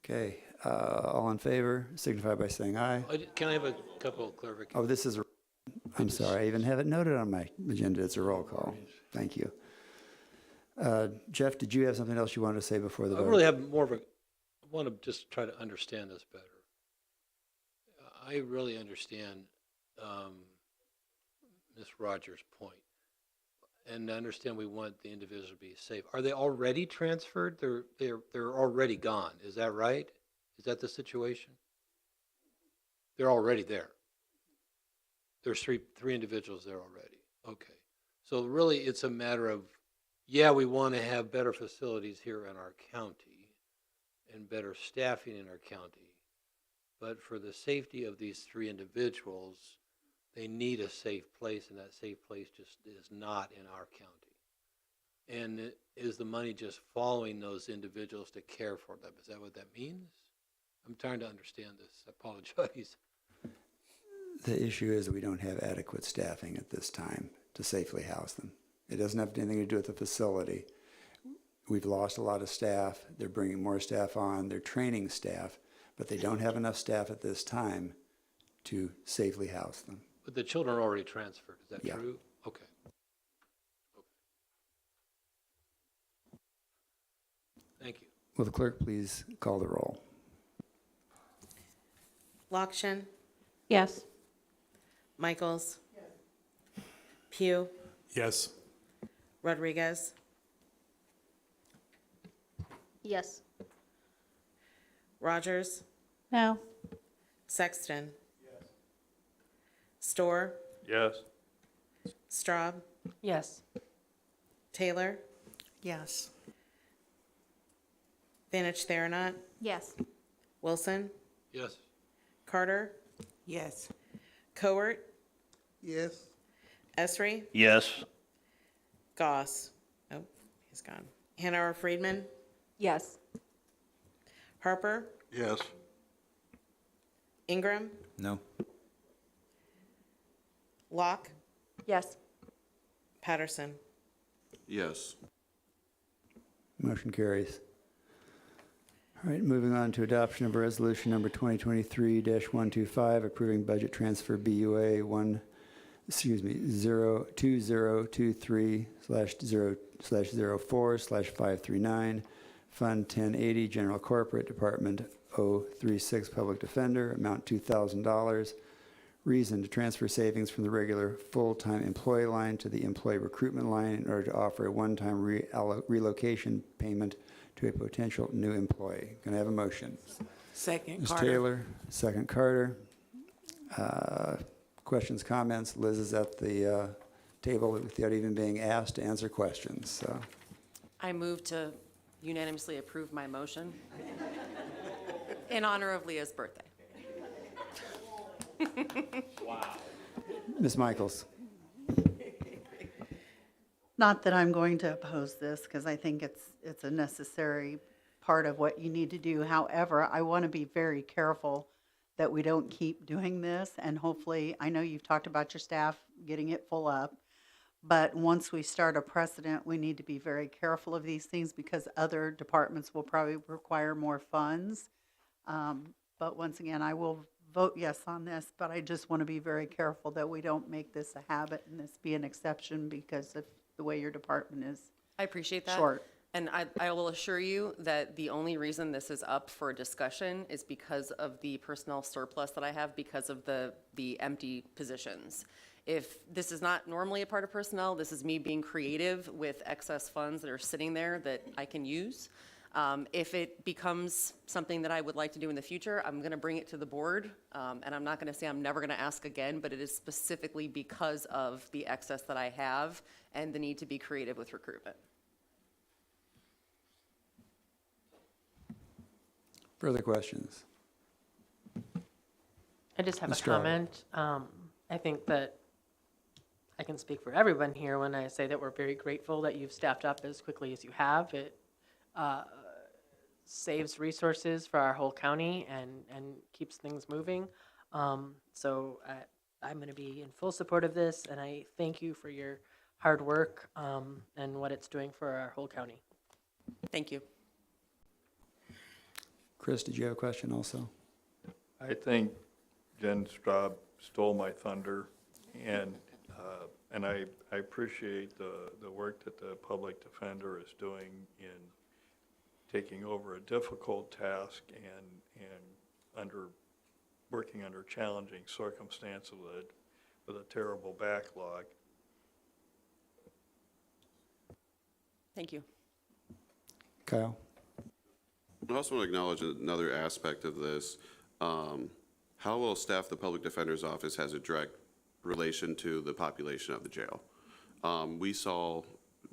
Okay, all in favor, signify by saying aye. Can I have a couple of clarifications? Oh, this is, I'm sorry, I even have it noted on my agenda. It's a roll call. Thank you. Jeff, did you have something else you wanted to say before the I vote? really have more of a, I want to just try to understand this better. I really understand Ms. Rogers' point, and I understand we want the individual to be safe. Are they already transferred? They're already gone. Is that right? Is that the situation? They're already there. There's three individuals there already. Okay. So really, it's a matter of, yeah, we want to have better facilities here in our county and better staffing in our county. But for the safety of these three individuals, they need a safe place, and that safe place just is not in our county. And is the money just following those individuals to care for them? Is that what that means? I'm trying to understand this. I apologize. The issue is that we don't have adequate staffing at this time to safely house them. It doesn't have anything to do with the facility. We've lost a lot of staff. They're bringing more staff on. They're training staff, but they don't have enough staff at this time to safely house them. But the children are already transferred. Is that Yeah. true? Okay. Thank you. Will the clerk please call the roll? Lockshin, Yes. Michaels. Pugh, Yes. Rodriguez, Yes. Rogers, No. Sexton. Storr, Yes. Straub, Yes. Taylor, Yes. Vanich Theranot, Yes. Wilson, Yes. Carter, Yes. Cowart, Yes. Esri, Yes. Goss. Oh, he's gone. Hanover Friedman, Yes. Harper, Yes. Ingram, No. Locke, Yes. Patterson. Yes. Motion carries. All right, moving on to adoption of resolution number 2023-125, approving budget transfer BUA 2023/0/04/539, Fund 1080, General Corporate, Department 036, Public Defender, amount $2,000. Reason to transfer savings from the regular full-time employee line to the employee recruitment line in order to offer a one-time relocation payment to a potential new employee. Can I have a motion? Second, Ms. Carter. Taylor, second Carter. Questions, comments? Liz is at the table without even being asked to answer questions, so. I move to unanimously approve my motion in honor of Leah's birthday. Ms. Michaels. Not that I'm going to oppose this, because I think it's a necessary part of what you need to do. However, I want to be very careful that we don't keep doing this, and hopefully, I know you've talked about your staff getting it full up, but once we start a precedent, we need to be very careful of these things, because other departments will probably require more funds. But once again, I will vote yes on this, but I just want to be very careful that we don't make this a habit and this be an exception because of the way your department is. I appreciate that. Short. And I will assure you that the only reason this is up for discussion is because of the personnel surplus that I have because of the empty positions. If this is not normally a part of personnel, this is me being creative with excess funds that are sitting there that I can use. If it becomes something that I would like to do in the future, I'm going to bring it to the board. And I'm not going to say I'm never going to ask again, but it is specifically because of the excess that I have and the need to be creative with recruitment. Further questions? I just have Ms. a Stroud. comment. I think that I can speak for everyone here when I say that we're very grateful that you've staffed up as quickly as you have. It saves resources for our whole county and keeps things moving. So I'm going to be in full support of this, and I thank you for your hard work and what it's doing for our whole county. Thank you. Chris, did you have a question also? I think Jen Straub stole my thunder, and I appreciate the work that the public defender is doing in taking over a difficult task and working under challenging circumstances with a terrible backlog. Thank you. Kyle? I also want to acknowledge another aspect of this. How well staffed the Public Defender's Office has a direct relation to the population of the jail. We saw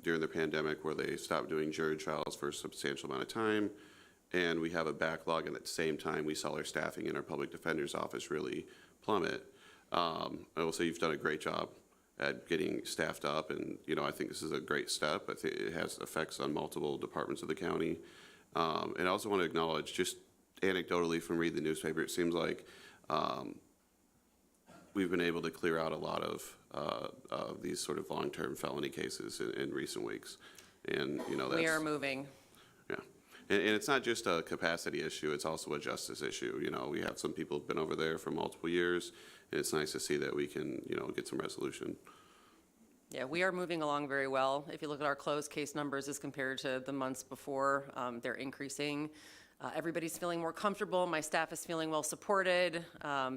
during the pandemic where they stopped doing jury trials for a substantial amount of time, and we have a backlog, and at the same time, we saw our staffing in our Public Defender's Office really plummet. I will say you've done a great job at getting staffed up, and I think this is a great step. I think it has effects on multiple departments of the county. And I also want to acknowledge, just anecdotally from reading the newspaper, it seems like we've been able to clear out a lot of these sort of long-term felony cases in recent weeks. And, that's... We are moving. Yeah. And it's not just a capacity issue, it's also a justice issue. We have some people who've been over there for multiple years, and it's nice to see that we can, get some resolution. Yeah, we are moving along very well. If you look at our closed case numbers as compared to the months before, they're increasing. Everybody's feeling more comfortable. My staff is feeling well supported.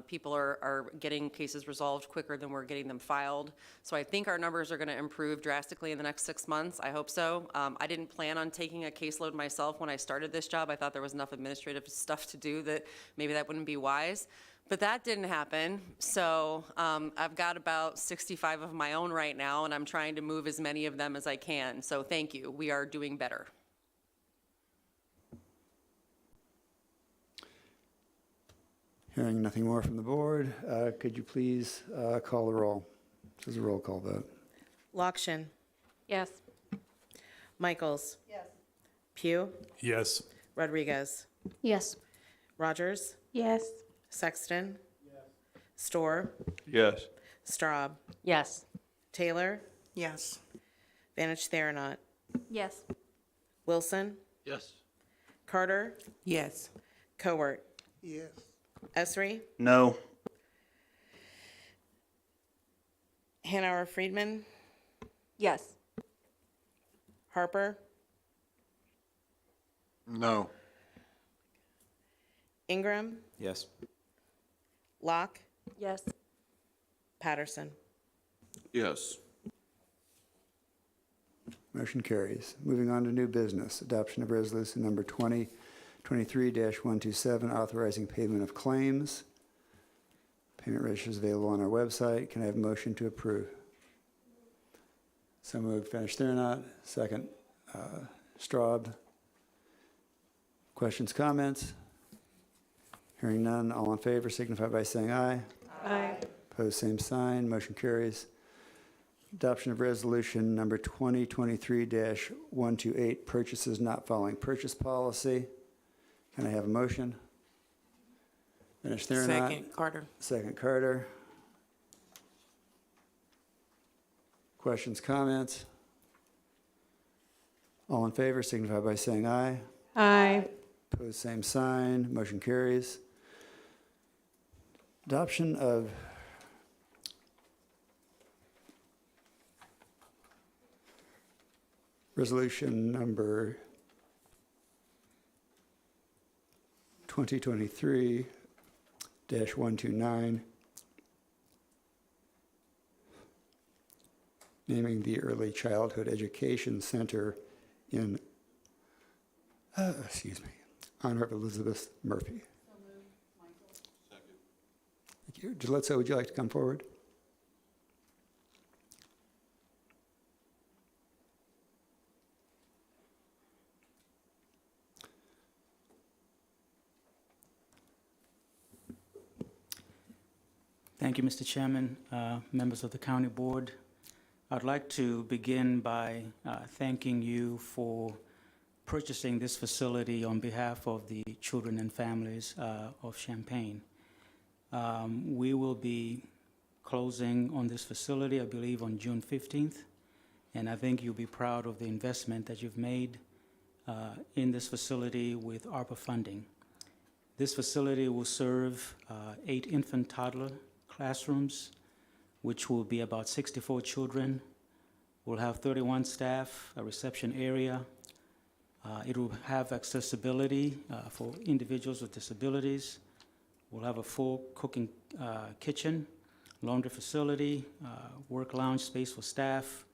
People are getting cases resolved quicker than we're getting them filed. So I think our numbers are going to improve drastically in the next 6 months. I hope so. I didn't plan on taking a caseload myself when I started this job. I thought there was enough administrative stuff to do that maybe that wouldn't be wise. But that didn't happen. So I've got about 65 of my own right now, and I'm trying to move as many of them as I can. So thank you. We are doing better. Hearing nothing more from the board, could you please call the roll? This is a roll call vote. Lokshin. Yes. Michaels. Yes. Pugh. Yes. Rodriguez. Yes. Rogers. Yes. Sexton. Storr. Yes. Straub. Yes. Taylor. Yes. Vanich Theranot. Yes. Wilson. Yes. Carter. Yes. Cowart. Yes. Esri. No. Hanauer Friedman. Yes. Harper. No. Ingram. Yes. Locke. Yes. Patterson. Yes. Motion carries. Moving on to new business, adoption of resolution number 2023-127, authorizing payment of claims. Payment register is available on our website. Can I have a motion to approve? So moved. Vanich Theranot. Second, Straub. Questions, comments? Hearing none, all in favor signify by saying aye. Aye. Opposed, same sign. Motion carries. Adoption of resolution number 2023-128, purchases not following purchase policy. Can I have a motion? Vanich Theranot. Second, Carter. Second, Carter. Questions, comments? All in favor signify by saying aye. Aye. Opposed, same sign. Motion carries. Adoption of resolution number 2023-129, naming the Early Childhood Education Center in, honor of Elizabeth Murphy. Thank you. Jalissa, would you like to come forward? Thank you, Mr. Chairman, members of the County Board. I'd like to begin by thanking you for purchasing this facility on behalf of the children and families of Champaign. We will be closing on this facility, I believe, on June 15th, and I think you'll be proud of the investment that you've made in this facility with ARPA funding. This facility will serve 8 infant toddler classrooms, which will be about 64 children. We'll have 31 staff, a reception area. It will have accessibility for individuals with disabilities. We'll have a full cooking kitchen, laundry facility, work lounge space for staff,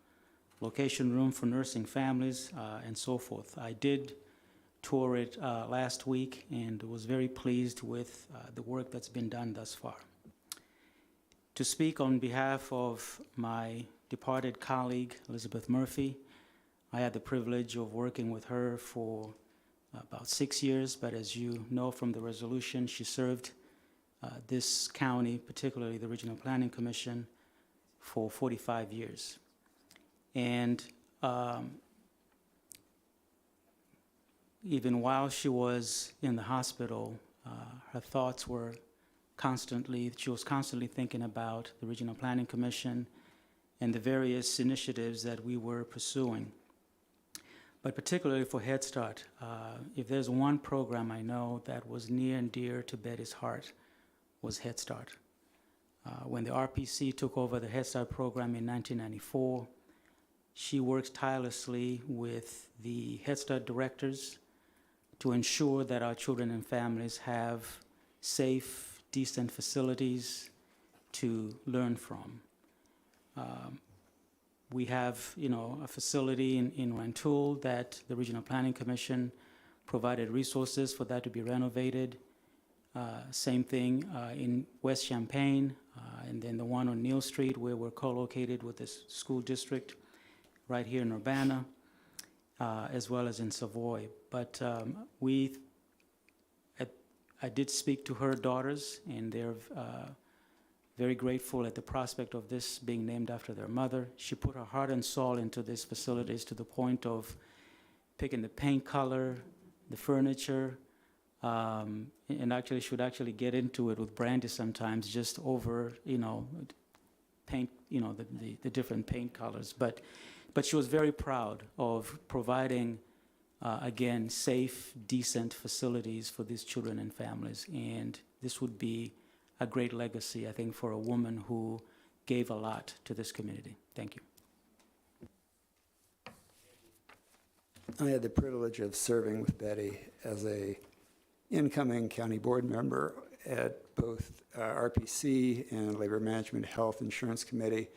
location room for nursing families, and so forth. I did tour it last week and was very pleased with the work that's been done thus far. To speak on behalf of my departed colleague, Elizabeth Murphy, I had the privilege of working with her for about 6 years, but as you know from the resolution, she served this county, particularly the Regional Planning Commission, for 45 years. And even while she was in the hospital, her thoughts were she was constantly thinking about the Regional Planning Commission and the various initiatives that we were pursuing. But particularly for Head Start, if there's one program I know that was near and dear to Betty's heart, was Head Start. When the RPC took over the Head Start program in 1994, she worked tirelessly with the Head Start directors to ensure that our children and families have safe, decent facilities to learn from. We have, a facility in Rantoul that the Regional Planning Commission provided resources for that to be renovated. Same thing in West Champaign, and then the one on Neal Street where we're co-located with the school district right here in Urbana, as well as in Savoy. But I did speak to her daughters, and they're very grateful at the prospect of this being named after their mother. She put her heart and soul into these facilities to the point of picking the paint color, the furniture, and actually she would actually get into it with Brandy sometimes just over, paint, the different paint colors. But she was very proud of providing, again, safe, decent facilities for these children and families. And this would be a great legacy, I think, for a woman who gave a lot to this community. Thank you. I had the privilege of serving with Betty as a incoming county board member at both RPC and Labor Management Health Insurance Committee.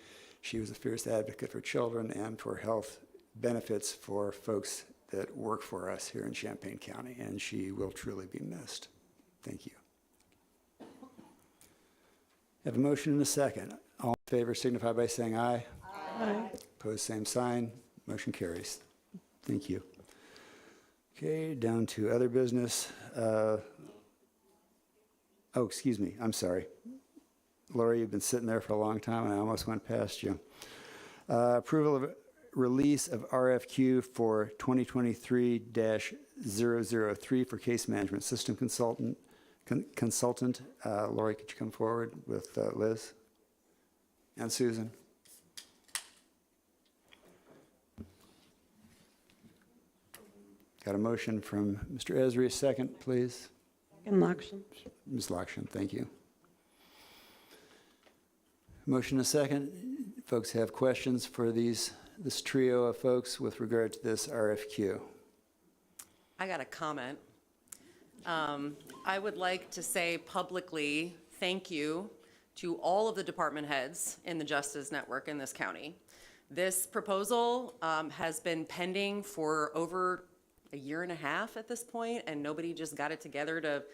She was a fierce advocate for children and for health benefits for folks that work for us here in Champaign County, and she will truly be missed. Thank you. Have a motion and a second. All in favor signify by saying aye. Aye. Opposed, same sign. Motion carries. Thank you. Okay, down to other business. Excuse me. I'm sorry. Lori, you've been sitting there for a long time, and I almost went past you. Approval of release of RFQ for 2023-003 for case management system consultant. Lori, could you come forward with Liz and Susan? Got a motion from Mr. Esri, a second, please. Second, Lakshan. Ms. Lakshan, thank you. Motion a second. Folks have questions for this trio of folks with regard to this RFQ. I got a comment. I would like to say publicly thank you to all of the department heads in the Justice Network in this county. This proposal has been pending for over a year and a half at this point, and nobody just got it together to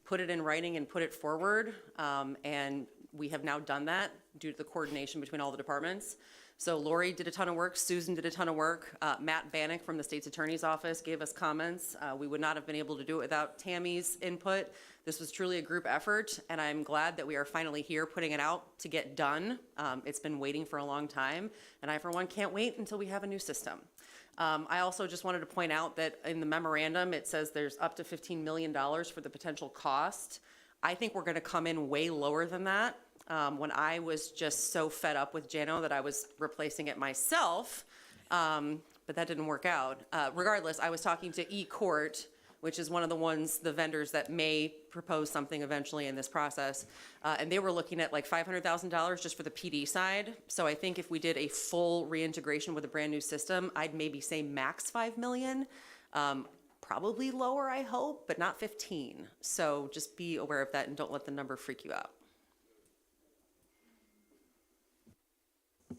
put it in writing and put it forward. And we have now done that due to the coordination between all the departments. So Lori did a ton of work, Susan did a ton of work, Matt Bannock from the State's Attorney's Office gave us comments. We would not have been able to do it without Tammy's input. This was truly a group effort, and I'm glad that we are finally here putting it out to get done. It's been waiting for a long time, and I, for one, can't wait until we have a new system. I also just wanted to point out that in the memorandum, it says there's up to $15 million for the potential cost. I think we're gonna come in way lower than that. When I was just so fed up with Jano that I was replacing it myself, but that didn't work out. Regardless, I was talking to eCourt, which is one of the vendors that may propose something eventually in this process, and they were looking at like $500,000 just for the PD side. So I think if we did a full reintegration with a brand new system, I'd maybe say max $5 million. Probably lower, I hope, but not 15. So just be aware of that and don't let the number freak you out.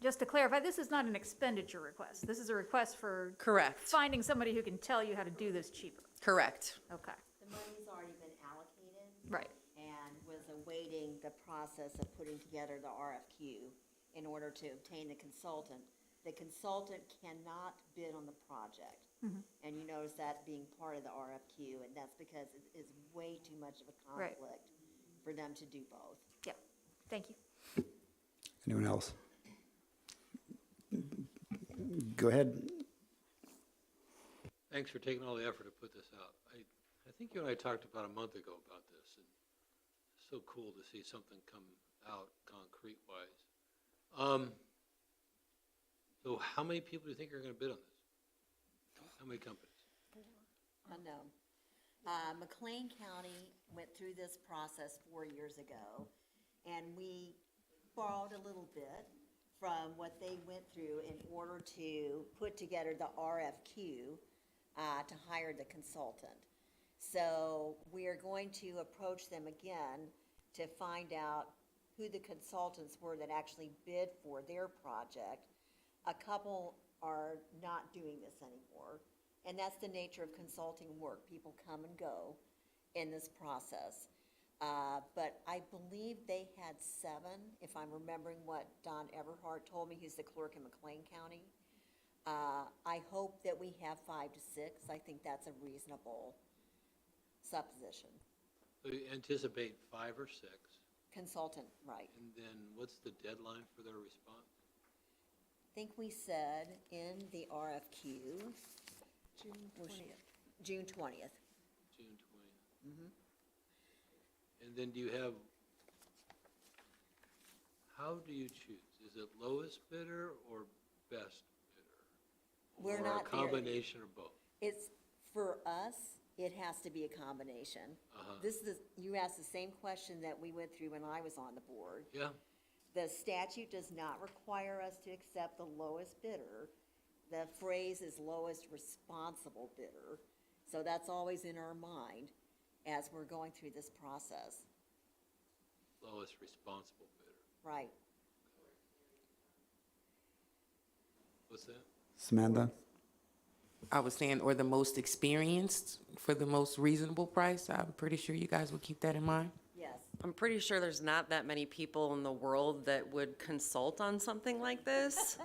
Just to clarify, this is not an expenditure request. This is a request for Correct. finding somebody who can tell you how to do this cheaper. Correct. Okay. The money's already been allocated. Right. And was awaiting the process of putting together the RFQ in order to obtain the consultant. The consultant cannot bid on the project. Mhm. And you notice that being part of the RFQ, and that's because it is way too much of a Right. conflict for them to do both. Yep. Thank you. Anyone else? Go ahead. Thanks for taking all the effort to put this out. I think you and I talked about a month ago about this, and it's so cool to see something come out concrete-wise. So how many people do you think are going to bid on this? How many companies? Unknown. McLean County went through this process 4 years ago, and we borrowed a little bit from what they went through in order to put together the RFQ to hire the consultant. So we are going to approach them again to find out who the consultants were that actually bid for their project. A couple are not doing this anymore, and that's the nature of consulting work. People come and go in this process. But I believe they had 7, if I'm remembering what Don Everhart told me, who's the clerk in McLean County. I hope that we have 5 to 6. I think that's a reasonable supposition. So you anticipate 5 or 6, Consultant, right. and then what's the deadline for their response? I think we said in the RFQ. June 20th. June 20th. June 20th. And then do you have, how do you choose? Is it lowest bidder or best bidder? We're Or not a there. combination of both? It's, for us, it has to be a combination. This is, you asked the same question that we went through when I was on the board. Yeah. The statute does not require us to accept the lowest bidder. The phrase is lowest responsible bidder. So that's always in our mind as we're going through this process. Lowest responsible bidder. Right. What's that? Samantha? I was saying, or the most experienced for the most reasonable price. I'm pretty sure you guys would keep that in mind. Yes. I'm pretty sure there's not that many people in the world that would consult on something like this.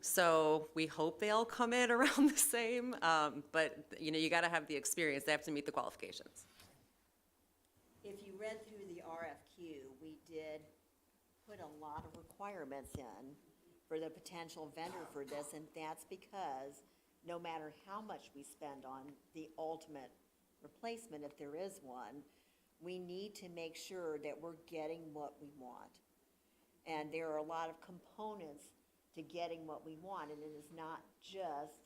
So we hope they all come in around the same, but you got to have the experience. They have to meet the qualifications. If you read through the RFQ, we did put a lot of requirements in for the potential vendor for this, and that's because no matter how much we spend on the ultimate replacement, if there is one, we need to make sure that we're getting what we want. And there are a lot of components to getting what we want, and it is not just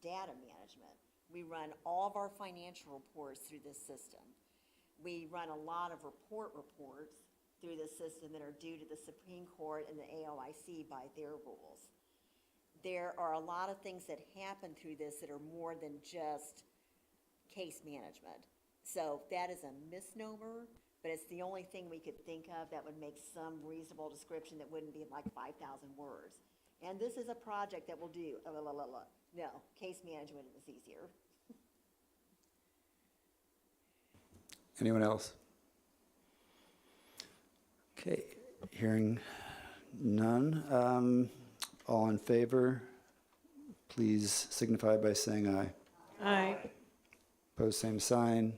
data management. We run all of our financial reports through this system. We run a lot of reports through the system that are due to the Supreme Court and the AOIC by their rules. There are a lot of things that happen through this that are more than just case management. So that is a misnomer, but it's the only thing we could think of that would make some reasonable description that wouldn't be like 5,000 words. And this is a project that will do, no, case management is easier. Anyone else? Okay, hearing none. All in favor, please signify by saying aye. Aye. Opposed, same sign.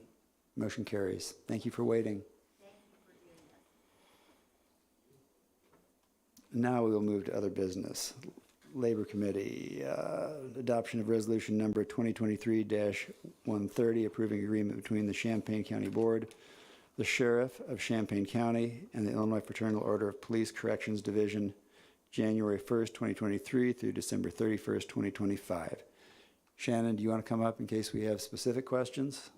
Motion carries. Thank you for waiting. Now we will move to other business. Labor Committee, adoption of resolution number 2023-130, approving agreement between the Champaign County Board, the Sheriff of Champaign County, and the Illinois Fraternal Order of Police Corrections Division, January 1st, 2023 through December 31st, 2025. Shannon, do you want to come up in case we have specific questions?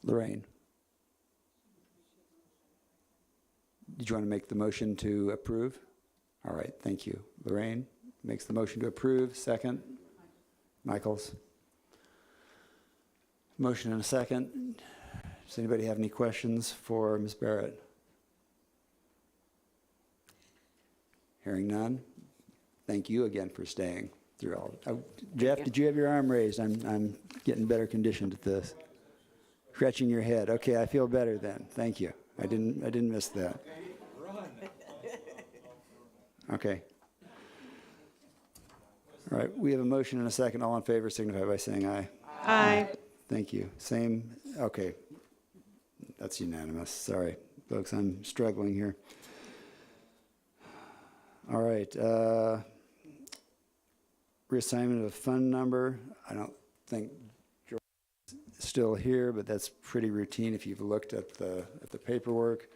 Lorraine? Did you want to make the motion to approve? All right, thank you. Lorraine makes the motion to approve. Second? Michaels? Motion and a second. Does anybody have any questions for Ms. Barrett? Hearing none. Thank you again for staying through all. Jeff, did you have your arm raised? I'm getting better conditioned at this. Scratching your head. Okay, I feel better then. Thank you. I didn't miss that. Okay. All right, we have a motion and a second. All in favor signify by saying aye. Aye. Thank you. Same, okay. That's unanimous. Sorry, folks, I'm struggling here. All right. Reassignment of a fund number. I don't think George is still here, but that's pretty routine if you've looked at the paperwork.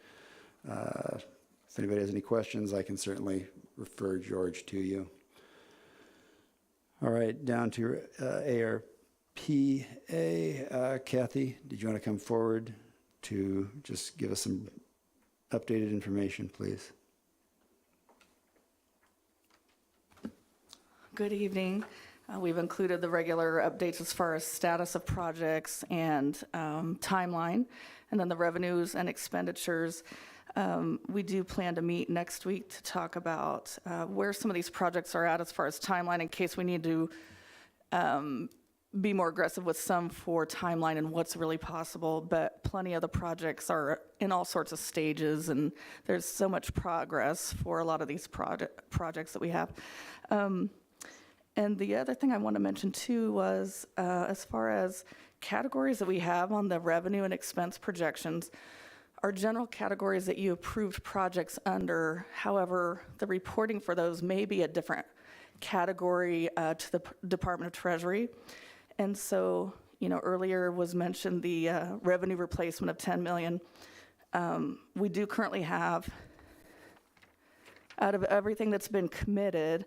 If anybody has any questions, I can certainly refer George to you. All right, down to ARPA. Kathy, did you want to come forward to just give us some updated information, please? Good evening. We've included the regular updates as far as status of projects and timeline, and then the revenues and expenditures. We do plan to meet next week to talk about where some of these projects are at as far as timeline, in case we need to be more aggressive with some for timeline and what's really possible. But plenty of the projects are in all sorts of stages, and there's so much progress for a lot of these projects that we have. And the other thing I want to mention too was as far as categories that we have on the revenue and expense projections, are general categories that you approved projects under. However, the reporting for those may be a different category to the Department of Treasury. And so, earlier was mentioned the revenue replacement of 10 million. We do currently have, out of everything that's been committed,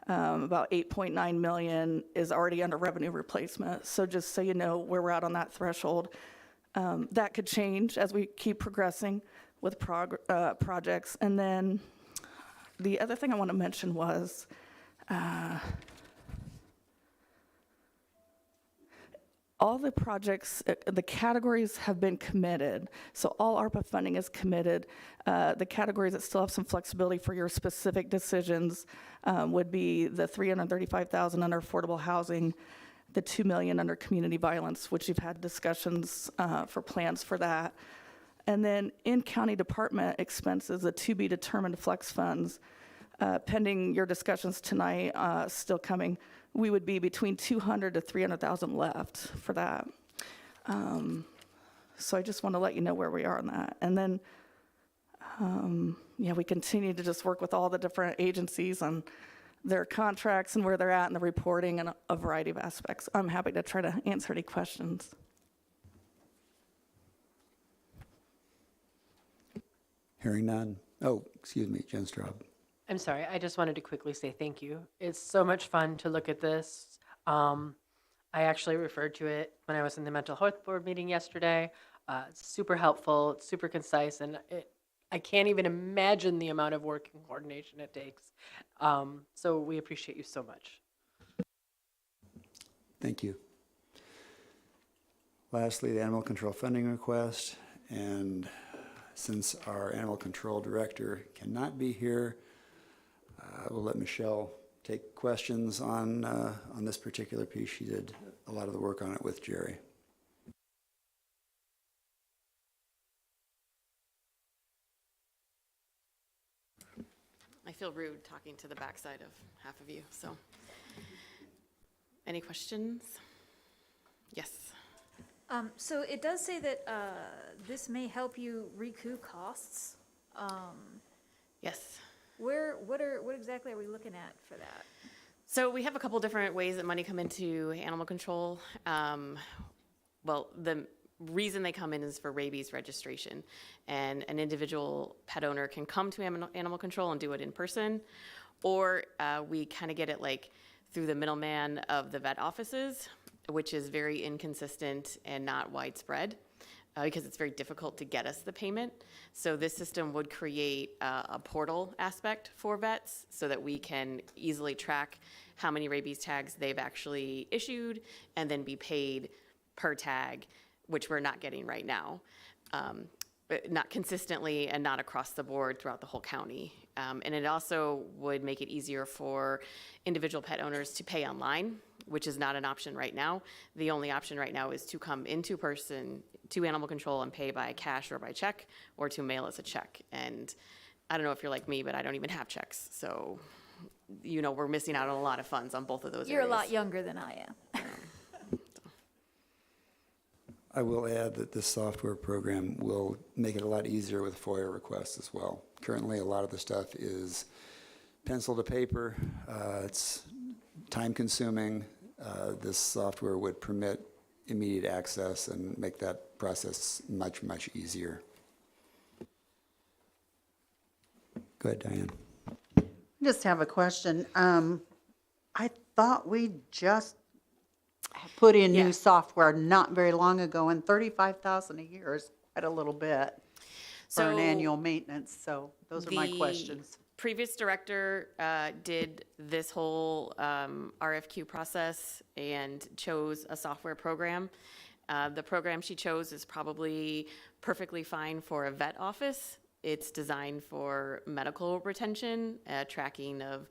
about 8.9 million is already under revenue replacement. So just so you know where we're at on that threshold. That could change as we keep progressing with projects. And then the other thing I want to mention was all the projects, the categories have been committed. So all ARPA funding is committed. The categories that still have some flexibility for your specific decisions would be the $335,000 under affordable housing, the $2 million under community violence, which you've had discussions for plans for that. And then in county department expenses, the to be determined flex funds, pending your discussions tonight, still coming, we would be between 200 to 300,000 left for that. So I just want to let you know where we are on that. And then, we continue to just work with all the different agencies on their contracts and where they're at and the reporting and a variety of aspects. I'm happy to try to answer any questions. Hearing none. Oh, excuse me, Jen Straub. I'm sorry, I just wanted to quickly say thank you. It's so much fun to look at this. I actually referred to it when I was in the mental health board meeting yesterday. It's super helpful, it's super concise, and I can't even imagine the amount of work and coordination it takes. So we appreciate you so much. Thank you. Lastly, the animal control funding request. And since our animal control director cannot be here, we'll let Michelle take questions on this particular piece. She did a lot of the work on it with Jerry. I feel rude talking to the backside of half of you, so. Any questions? Yes. So it does say that this may help you recoup costs. Yes. What exactly are we looking at for that? So we have a couple different ways that money come into animal control. Well, the reason they come in is for rabies registration, and an individual pet owner can come to animal control and do it in person, or we kind of get it like through the middleman of the vet offices, which is very inconsistent and not widespread. Because it's very difficult to get us the payment. So this system would create a portal aspect for vets so that we can easily track how many rabies tags they've actually issued and then be paid per tag, which we're not getting right now. Not consistently and not across the board throughout the whole county. And it also would make it easier for individual pet owners to pay online, which is not an option right now. The only option right now is to come into person to animal control and pay by cash or by check, or to mail us a check. And I don't know if you're like me, but I don't even have checks. So, we're missing out on a lot of funds on both of those You're areas. a lot younger than I am. I will add that this software program will make it a lot easier with FOIA requests as well. Currently, a lot of the stuff is pencil to paper. It's time consuming. This software would permit immediate access and make that process much, much easier. Go ahead, Diane. I just have a question. I thought we just put in new software not very long ago, and $35,000 a year is quite a little bit for an annual maintenance. So those are my questions. previous director did this whole RFQ process and chose a software program. The program she chose is probably perfectly fine for a vet office. It's designed for medical retention, tracking of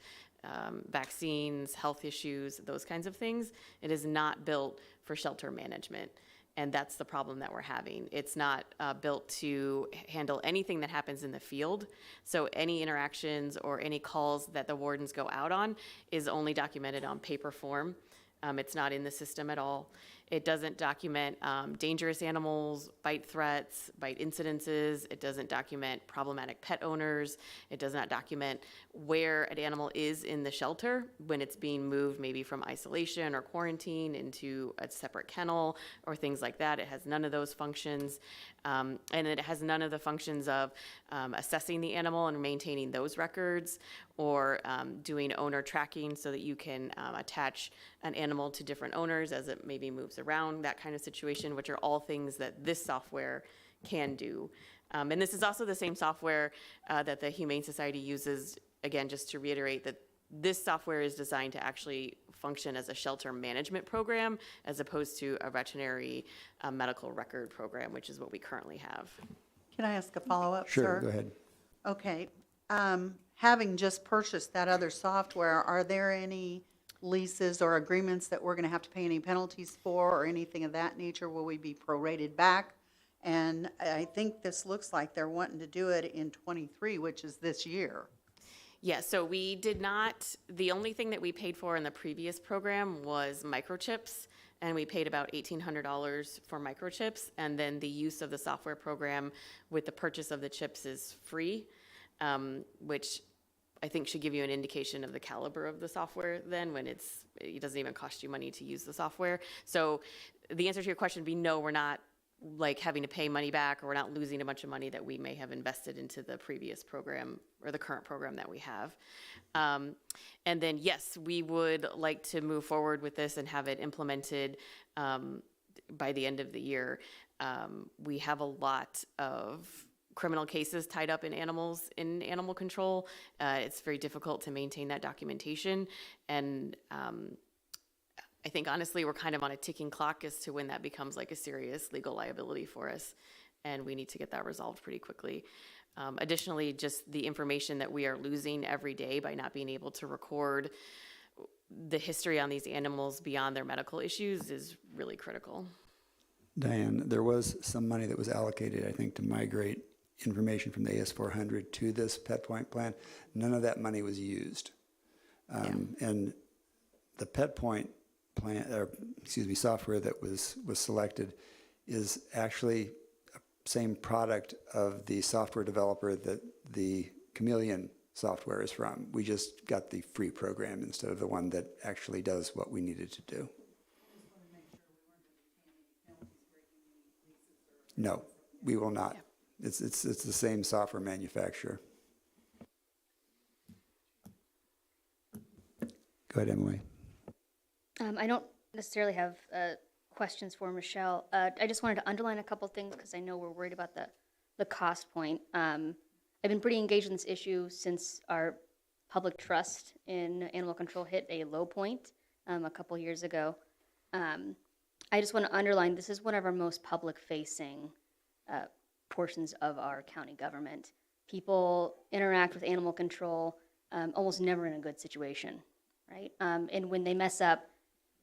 vaccines, health issues, those kinds of things. It is not built for shelter management. And that's the problem that we're having. It's not built to handle anything that happens in the field. So any interactions or any calls that the wardens go out on is only documented on paper form. It's not in the system at all. It doesn't document dangerous animals, bite threats, bite incidences. It doesn't document problematic pet owners. It does not document where an animal is in the shelter when it's being moved maybe from isolation or quarantine into a separate kennel or things like that. It has none of those functions. And it has none of the functions of assessing the animal and maintaining those records, or doing owner tracking so that you can attach an animal to different owners as it maybe moves around, that kind of situation, which are all things that this software can do. And this is also the same software that the Humane Society uses, again, just to reiterate that this software is designed to actually function as a shelter management program as opposed to a veterinary medical record program, which is what we currently have. Can I ask a follow-up, sir? Sure, go ahead. Okay. Having just purchased that other software, are there any leases or agreements that we're going to have to pay any penalties for or anything of that nature? Will we be prorated back? And I think this looks like they're wanting to do it in '23, which is this year. Yeah, so we did not, the only thing that we paid for in the previous program was microchips, and we paid about $1,800 for microchips, and then the use of the software program with the purchase of the chips is free, which I think should give you an indication of the caliber of the software then, when it doesn't even cost you money to use the software. So the answer to your question would be no, we're not like having to pay money back, or we're not losing a bunch of money that we may have invested into the previous program or the current program that we have. And then, yes, we would like to move forward with this and have it implemented by the end of the year. We have a lot of criminal cases tied up in animals in animal control. It's very difficult to maintain that documentation. And I think honestly, we're kind of on a ticking clock as to when that becomes like a serious legal liability for us. And we need to get that resolved pretty quickly. Additionally, just the information that we are losing every day by not being able to record the history on these animals beyond their medical issues is really critical. Diane, there was some money that was allocated, I think, to migrate information from the AS400 to this Pet Point plan. None of that money was used. And the Pet Point plan, or excuse me, software that was selected is actually the same product of the software developer that the Chameleon software is from. We just got the free program instead of the one that actually does what we needed to do. No, we will not. It's the same software manufacturer. Go ahead, Emily. I don't necessarily have questions for Michelle. I just wanted to underline a couple things because I know we're worried about the cost point. I've been pretty engaged in this issue since our public trust in animal control hit a low point a couple years ago. I just want to underline this is one of our most public-facing portions of our county government. People interact with animal control almost never in a good situation, right? And when they mess up,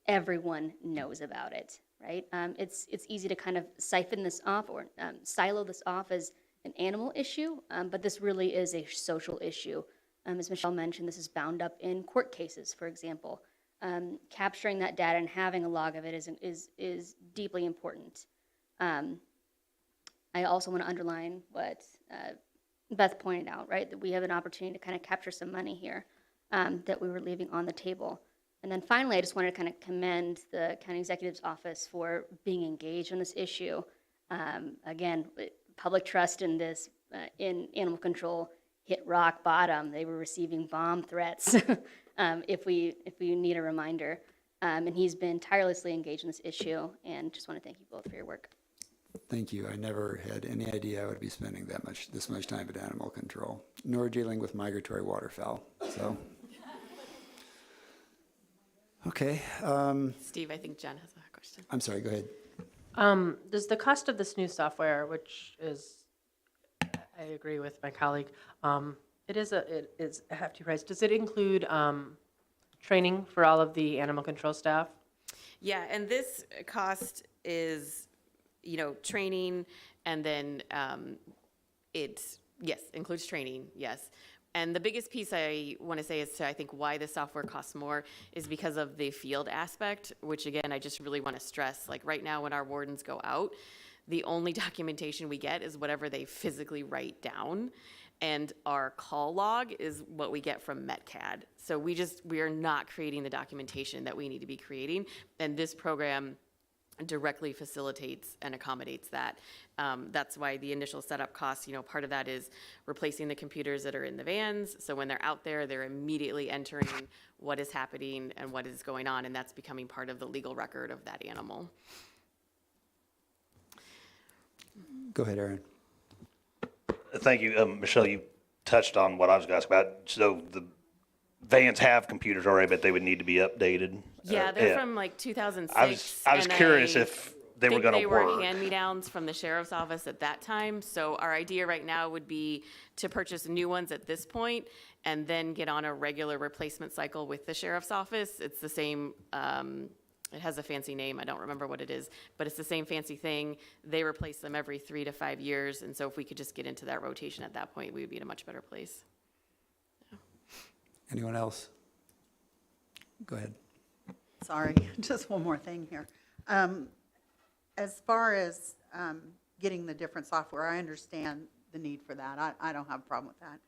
everyone knows about it, right? It's easy to kind of siphon this off or silo this off as an animal issue, but this really is a social issue. As Michelle mentioned, this is bound up in court cases, for example. Capturing that data and having a log of it is deeply important. I also want to underline what Beth pointed out, right? That we have an opportunity to kind of capture some money here that we were leaving on the table. And then finally, I just wanted to kind of commend the county executive's office for being engaged on this issue. Again, public trust in this, in animal control hit rock bottom. They were receiving bomb threats if we need a reminder. And he's been tirelessly engaged in this issue, and just want to thank you both for your work. Thank you. I never had any idea I would be spending this much time at animal control, nor dealing with migratory waterfowl. So, okay. Steve, I think Jen has a question. I'm sorry. Go ahead. Does the cost of this new software, which is, I agree with my colleague, it is a hefty price. Does it include training for all of the animal control staff? Yeah, and this cost is, training, and then yes, includes training, yes. And the biggest piece I want to say as to, I think, why the software costs more is because of the field aspect, which again, I just really want to stress, like right now when our wardens go out, the only documentation we get is whatever they physically write down. And our call log is what we get from MetCAD. So we are not creating the documentation that we need to be creating. And this program directly facilitates and accommodates that. That's why the initial setup costs, part of that is replacing the computers that are in the vans. So when they're out there, they're immediately entering what is happening and what is going on, and that's becoming part of the legal record of that animal. Go ahead, Aaron. Thank you. Michelle, you touched on what I was going to ask about. So the vans have computers already, but they would need to be updated. Yeah, they're from like 2006. I was and curious if they were going to work. They were hand-me-downs from the sheriff's office at that time. So our idea right now would be to purchase new ones at this point and then get on a regular replacement cycle with the sheriff's office. It's the same, it has a fancy name. I don't remember what it is, but it's the same fancy thing. They replace them every 3 to 5 years. And so if we could just get into that rotation at that point, we would be in a much better place. Anyone else? Go ahead. Sorry, just one more thing here. As far as getting the different software, I understand the need for that. I don't have a problem with that.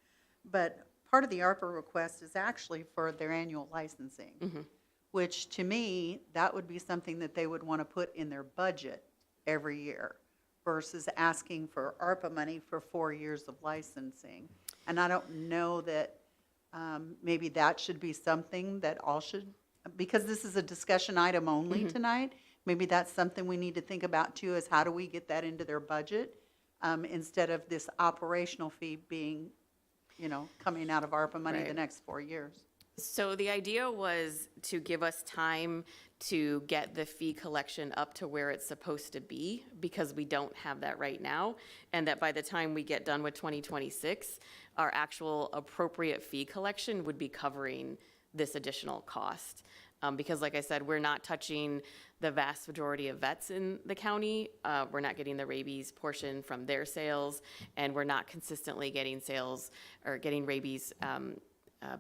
But part of the ARPA request is actually for their annual licensing, which to me, that would be something that they would want to put in their budget every year versus asking for ARPA money for 4 years of licensing. And I don't know that maybe that should be something that all should, because this is a discussion item only tonight, maybe that's something we need to think about too, is how do we get that into their budget instead of this operational fee being, coming out of ARPA money the next 4 years. So the idea was to give us time to get the fee collection up to where it's supposed to be, because we don't have that right now, and that by the time we get done with 2026, our actual appropriate fee collection would be covering this additional cost. Because like I said, we're not touching the vast majority of vets in the county. We're not getting the rabies portion from their sales, and we're not consistently getting sales or getting rabies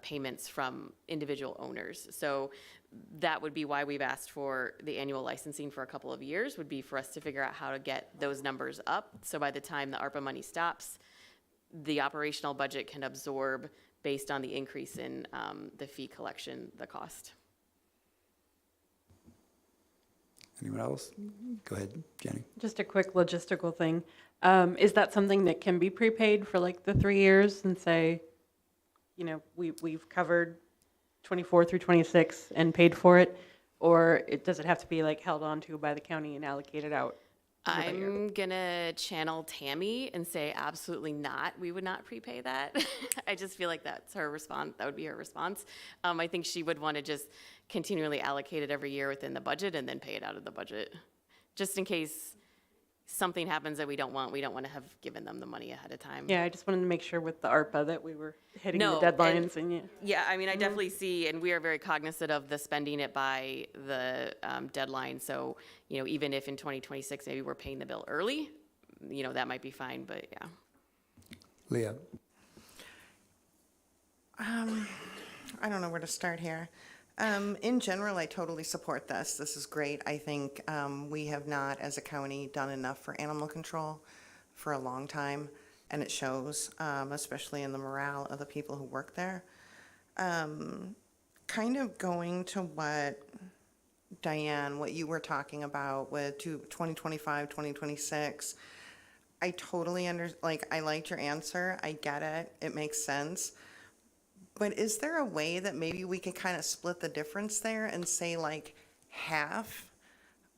payments from individual owners. So that would be why we've asked for the annual licensing for a couple of years, would be for us to figure out how to get those numbers up. So by the time the ARPA money stops, the operational budget can absorb based on the increase in the fee collection, the cost. Anyone else? Go ahead, Jenny. Just a quick logistical thing. Is that something that can be prepaid for like the 3 years and say, we've covered 24 through 26 and paid for it? Or does it have to be like held on to by the county and allocated out? I'm gonna channel Tammy and say absolutely not. We would not prepay that. I just feel like that's her response. That would be her response. I think she would want to just continually allocate it every year within the budget and then pay it out of the budget, just in case something happens that we don't want. We don't want to have given them the money ahead of time. Yeah, I just wanted to make sure with the ARPA that we were hitting the No, deadlines. Yeah, I mean, I definitely see, and we are very cognizant of the spending it by the deadline. So, even if in 2026 maybe we're paying the bill early, that might be fine. But yeah. Leah. I don't know where to start here. In general, I totally support this. This is great. I think we have not, as a county, done enough for animal control for a long time, and it shows, especially in the morale of the people who work there. Kind of going to what, Diane, what you were talking about with 2025, 2026, I totally I liked your answer. I get it. It makes sense. But is there a way that maybe we could kind of split the difference there and say like half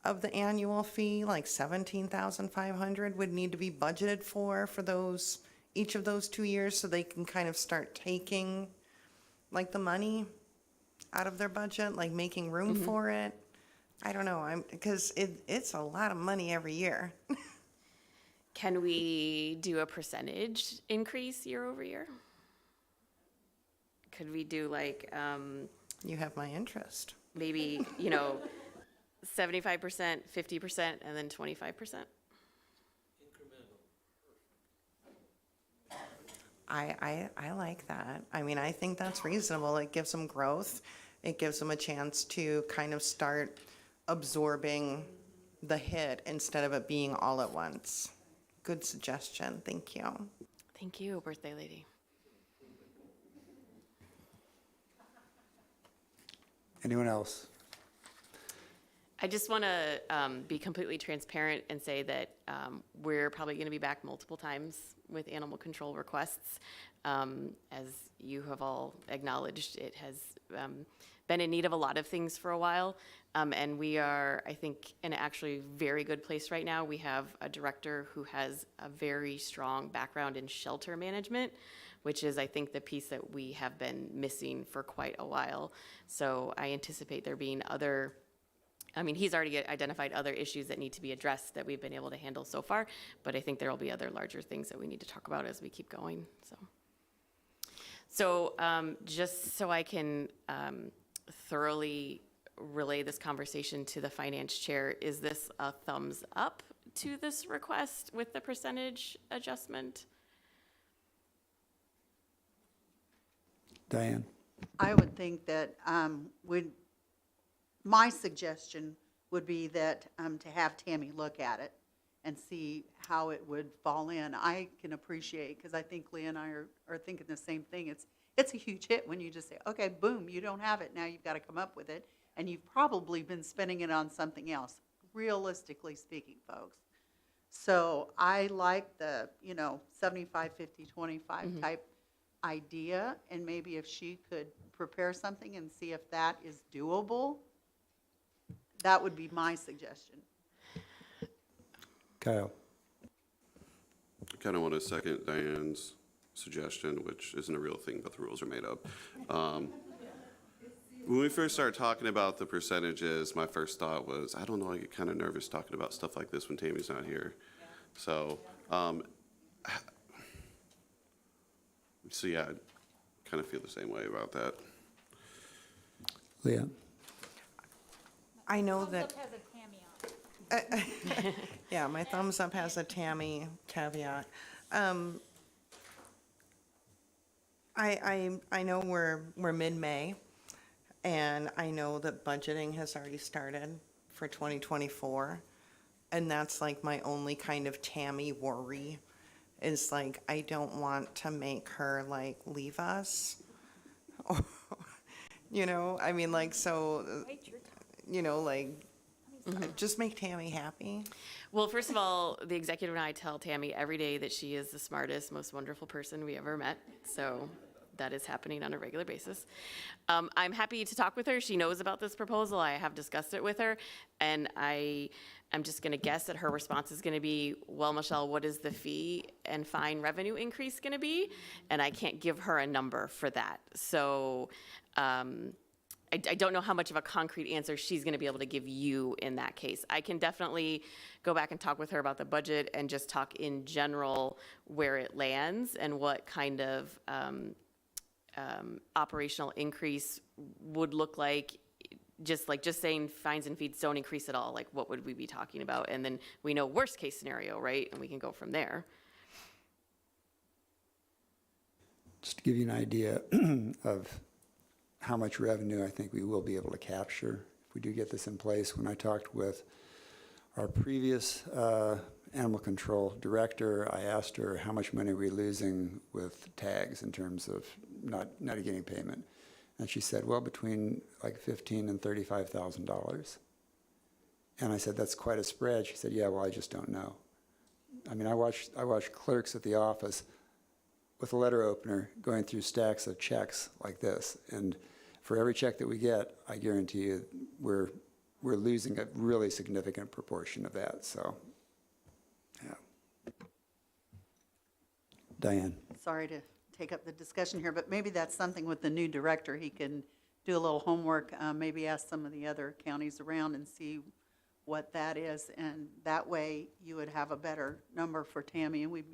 of the annual fee, like 17,500 would need to be budgeted for those, each of those 2 years, so they can kind of start taking like the money out of their budget, like making room for it. I don't know, because it's a lot of money every year. Can we do a percentage increase year over year? Could we do like, You have my interest. maybe, 75%, 50%, and then 25%? I like that. I mean, I think that's reasonable. It gives them growth. It gives them a chance to kind of start absorbing the hit instead of it being all at once. Good suggestion. Thank you. Thank you, birthday lady. Anyone else? I just want to be completely transparent and say that we're probably going to be back multiple times with animal control requests. As you have all acknowledged, it has been in need of a lot of things for a while. And we are, I think, in an actually very good place right now. We have a director who has a very strong background in shelter management, which is, I think, the piece that we have been missing for quite a while. So I anticipate there being other, he's already identified other issues that need to be addressed that we've been able to handle so far, but I think there will be other larger things that we need to talk about as we keep going, So just so I can thoroughly relay this conversation to the finance chair, is this a thumbs up to this request with the percentage adjustment? Diane? I would think that my suggestion would be that to have Tammy look at it and see how it would fall in. I can appreciate, because I think Leah and I are thinking the same thing. It's a huge hit when you just say, okay, boom, you don't have it. Now you've got to come up with it. And you've probably been spending it on something else, realistically speaking, folks. So I like the, 75, 50, 25 type idea. And maybe if she could prepare something and see if that is doable, that would be my suggestion. Kyle? I kind of want to second Diane's suggestion, which isn't a real thing, but the rules are made up. When we first started talking about the percentages, my first thought was, I don't know, I get kind of nervous talking about stuff like this when Tammy's not here. So yeah, I kind of feel the same way about that. Leah? I know that. Has a caveat. Yeah, my thumbs up has a Tammy caveat. I know we're mid-May, and I know that budgeting has already started for 2024, and that's like my only kind of Tammy worry, is like I don't want to make her like leave us. Just make Tammy happy. Well, first of all, the executive and I tell Tammy every day that she is the smartest, most wonderful person we ever met. So that is happening on a regular basis. I'm happy to talk with her. She knows about this proposal. I have discussed it with her. And I'm just going to guess that her response is going to be, well, Michelle, what is the fee and fine revenue increase going to be? And I can't give her a number for that. So I don't know how much of a concrete answer she's going to be able to give you in that case. I can definitely go back and talk with her about the budget and just talk in general where it lands and what kind of operational increase would look like. Just saying fines and fees don't increase at all. Like, what would we be talking about? And then we know worst case scenario, right? And we can go from there. Just to give you an idea of how much revenue I think we will be able to capture if we do get this in place. When I talked with our previous animal control director, I asked her how much money are we losing with tags in terms of not getting payment. And she said, well, between like $15,000 and $35,000. And I said, that's quite a spread. She said, yeah, well, I just don't know. I mean, I watched clerks at the office with a letter opener going through stacks of checks like this. And for every check that we get, I guarantee you we're we're losing a really significant proportion of that, so, yeah. Diane? Sorry to take up the discussion here, but maybe that's something with the new director. He can do a little homework, maybe ask some of the other counties around and see what that is. And that way you would have a better number for Tammy. And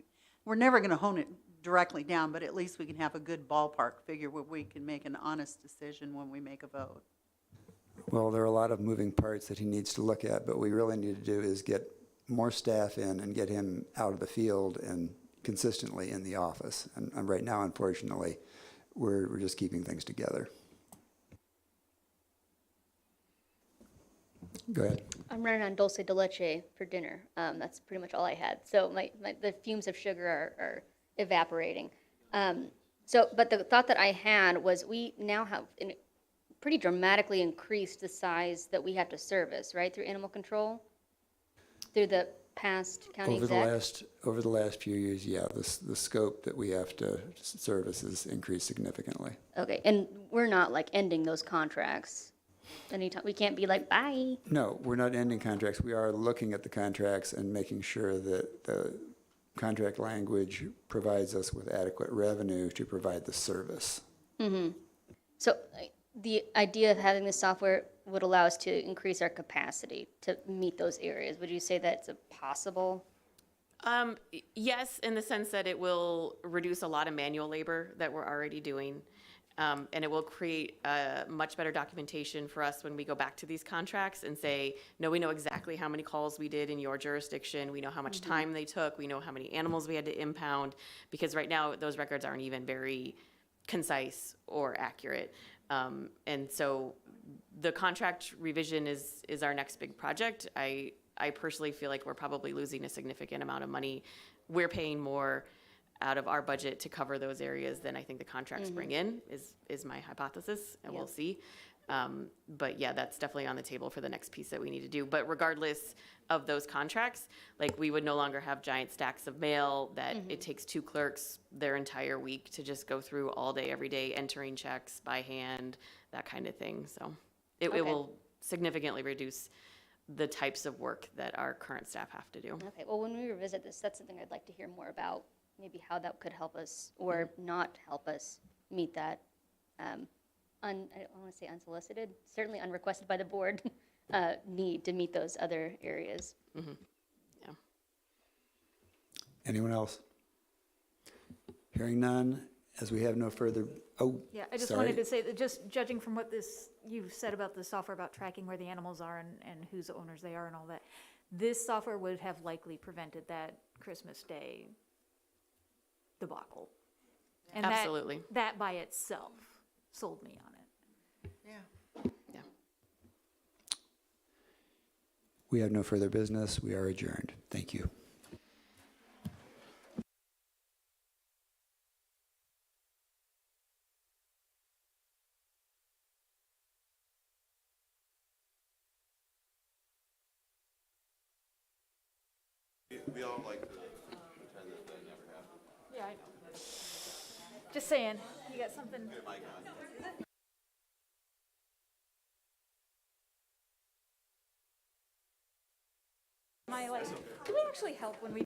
we're never going to hone it directly down, but at least we can have a good ballpark figure where we can make an honest decision when we make a vote. Well, there are a lot of moving parts that he needs to look at, but what we really need to do is get more staff in and get him out of the field and consistently in the office. And right now, unfortunately, we're just keeping things together. Go ahead. I'm running on dulce de leche for dinner. That's pretty much all I had. So the fumes of sugar are evaporating. But the thought that I had was we now have pretty dramatically increased the size that we have to service, right, through animal control, through the past county exec? Over the last few years, yeah, the scope that we have to service has increased significantly. Okay, and we're not like ending those contracts anytime. We can't be like, bye. No, we're not ending contracts. We are looking at the contracts and making sure that the contract language provides us with adequate revenue to provide the service. Mm-hmm. So the idea of having this software would allow us to increase our capacity to meet those areas. Would you say that's a possible? Yes, in the sense that it will reduce a lot of manual labor that we're already doing. And it will create much better documentation for us when we go back to these contracts and say, no, we know exactly how many calls we did in your jurisdiction. We know how much time they took. We know how many animals we had to impound. Because right now, those records aren't even very concise or accurate. And so the contract revision is our next big project. I personally feel like we're probably losing a significant amount of money. We're paying more out of our budget to cover those areas than I think the contracts bring in, is my hypothesis, and we'll see. But yeah, that's definitely on the table for the next piece that we need to do. But regardless of those contracts, like we would no longer have giant stacks of mail that it takes 2 clerks their entire week to just go through all day, every day, entering checks by hand, that kind of thing. So it will significantly reduce the types of work that our current staff have to do. Okay, well, when we revisit this, that's something I'd like to hear more about, maybe how that could help us or not help us meet that, I don't want to say unsolicited, certainly unrequested by the board, need to meet those other areas. Yeah. Anyone else? Hearing none, as we have no further, Yeah, I just sorry. wanted to say that just judging from what you've said about the software, about tracking where the animals are and whose owners they are and all that, this software would have likely prevented that Christmas Day debacle. And Absolutely. That by itself sold me on it. Yeah. Yeah. We have no further business. We are adjourned. Thank you. We all like to pretend that that never happened. Yeah, I know. Just saying, you got something. Am I like, do we actually help when we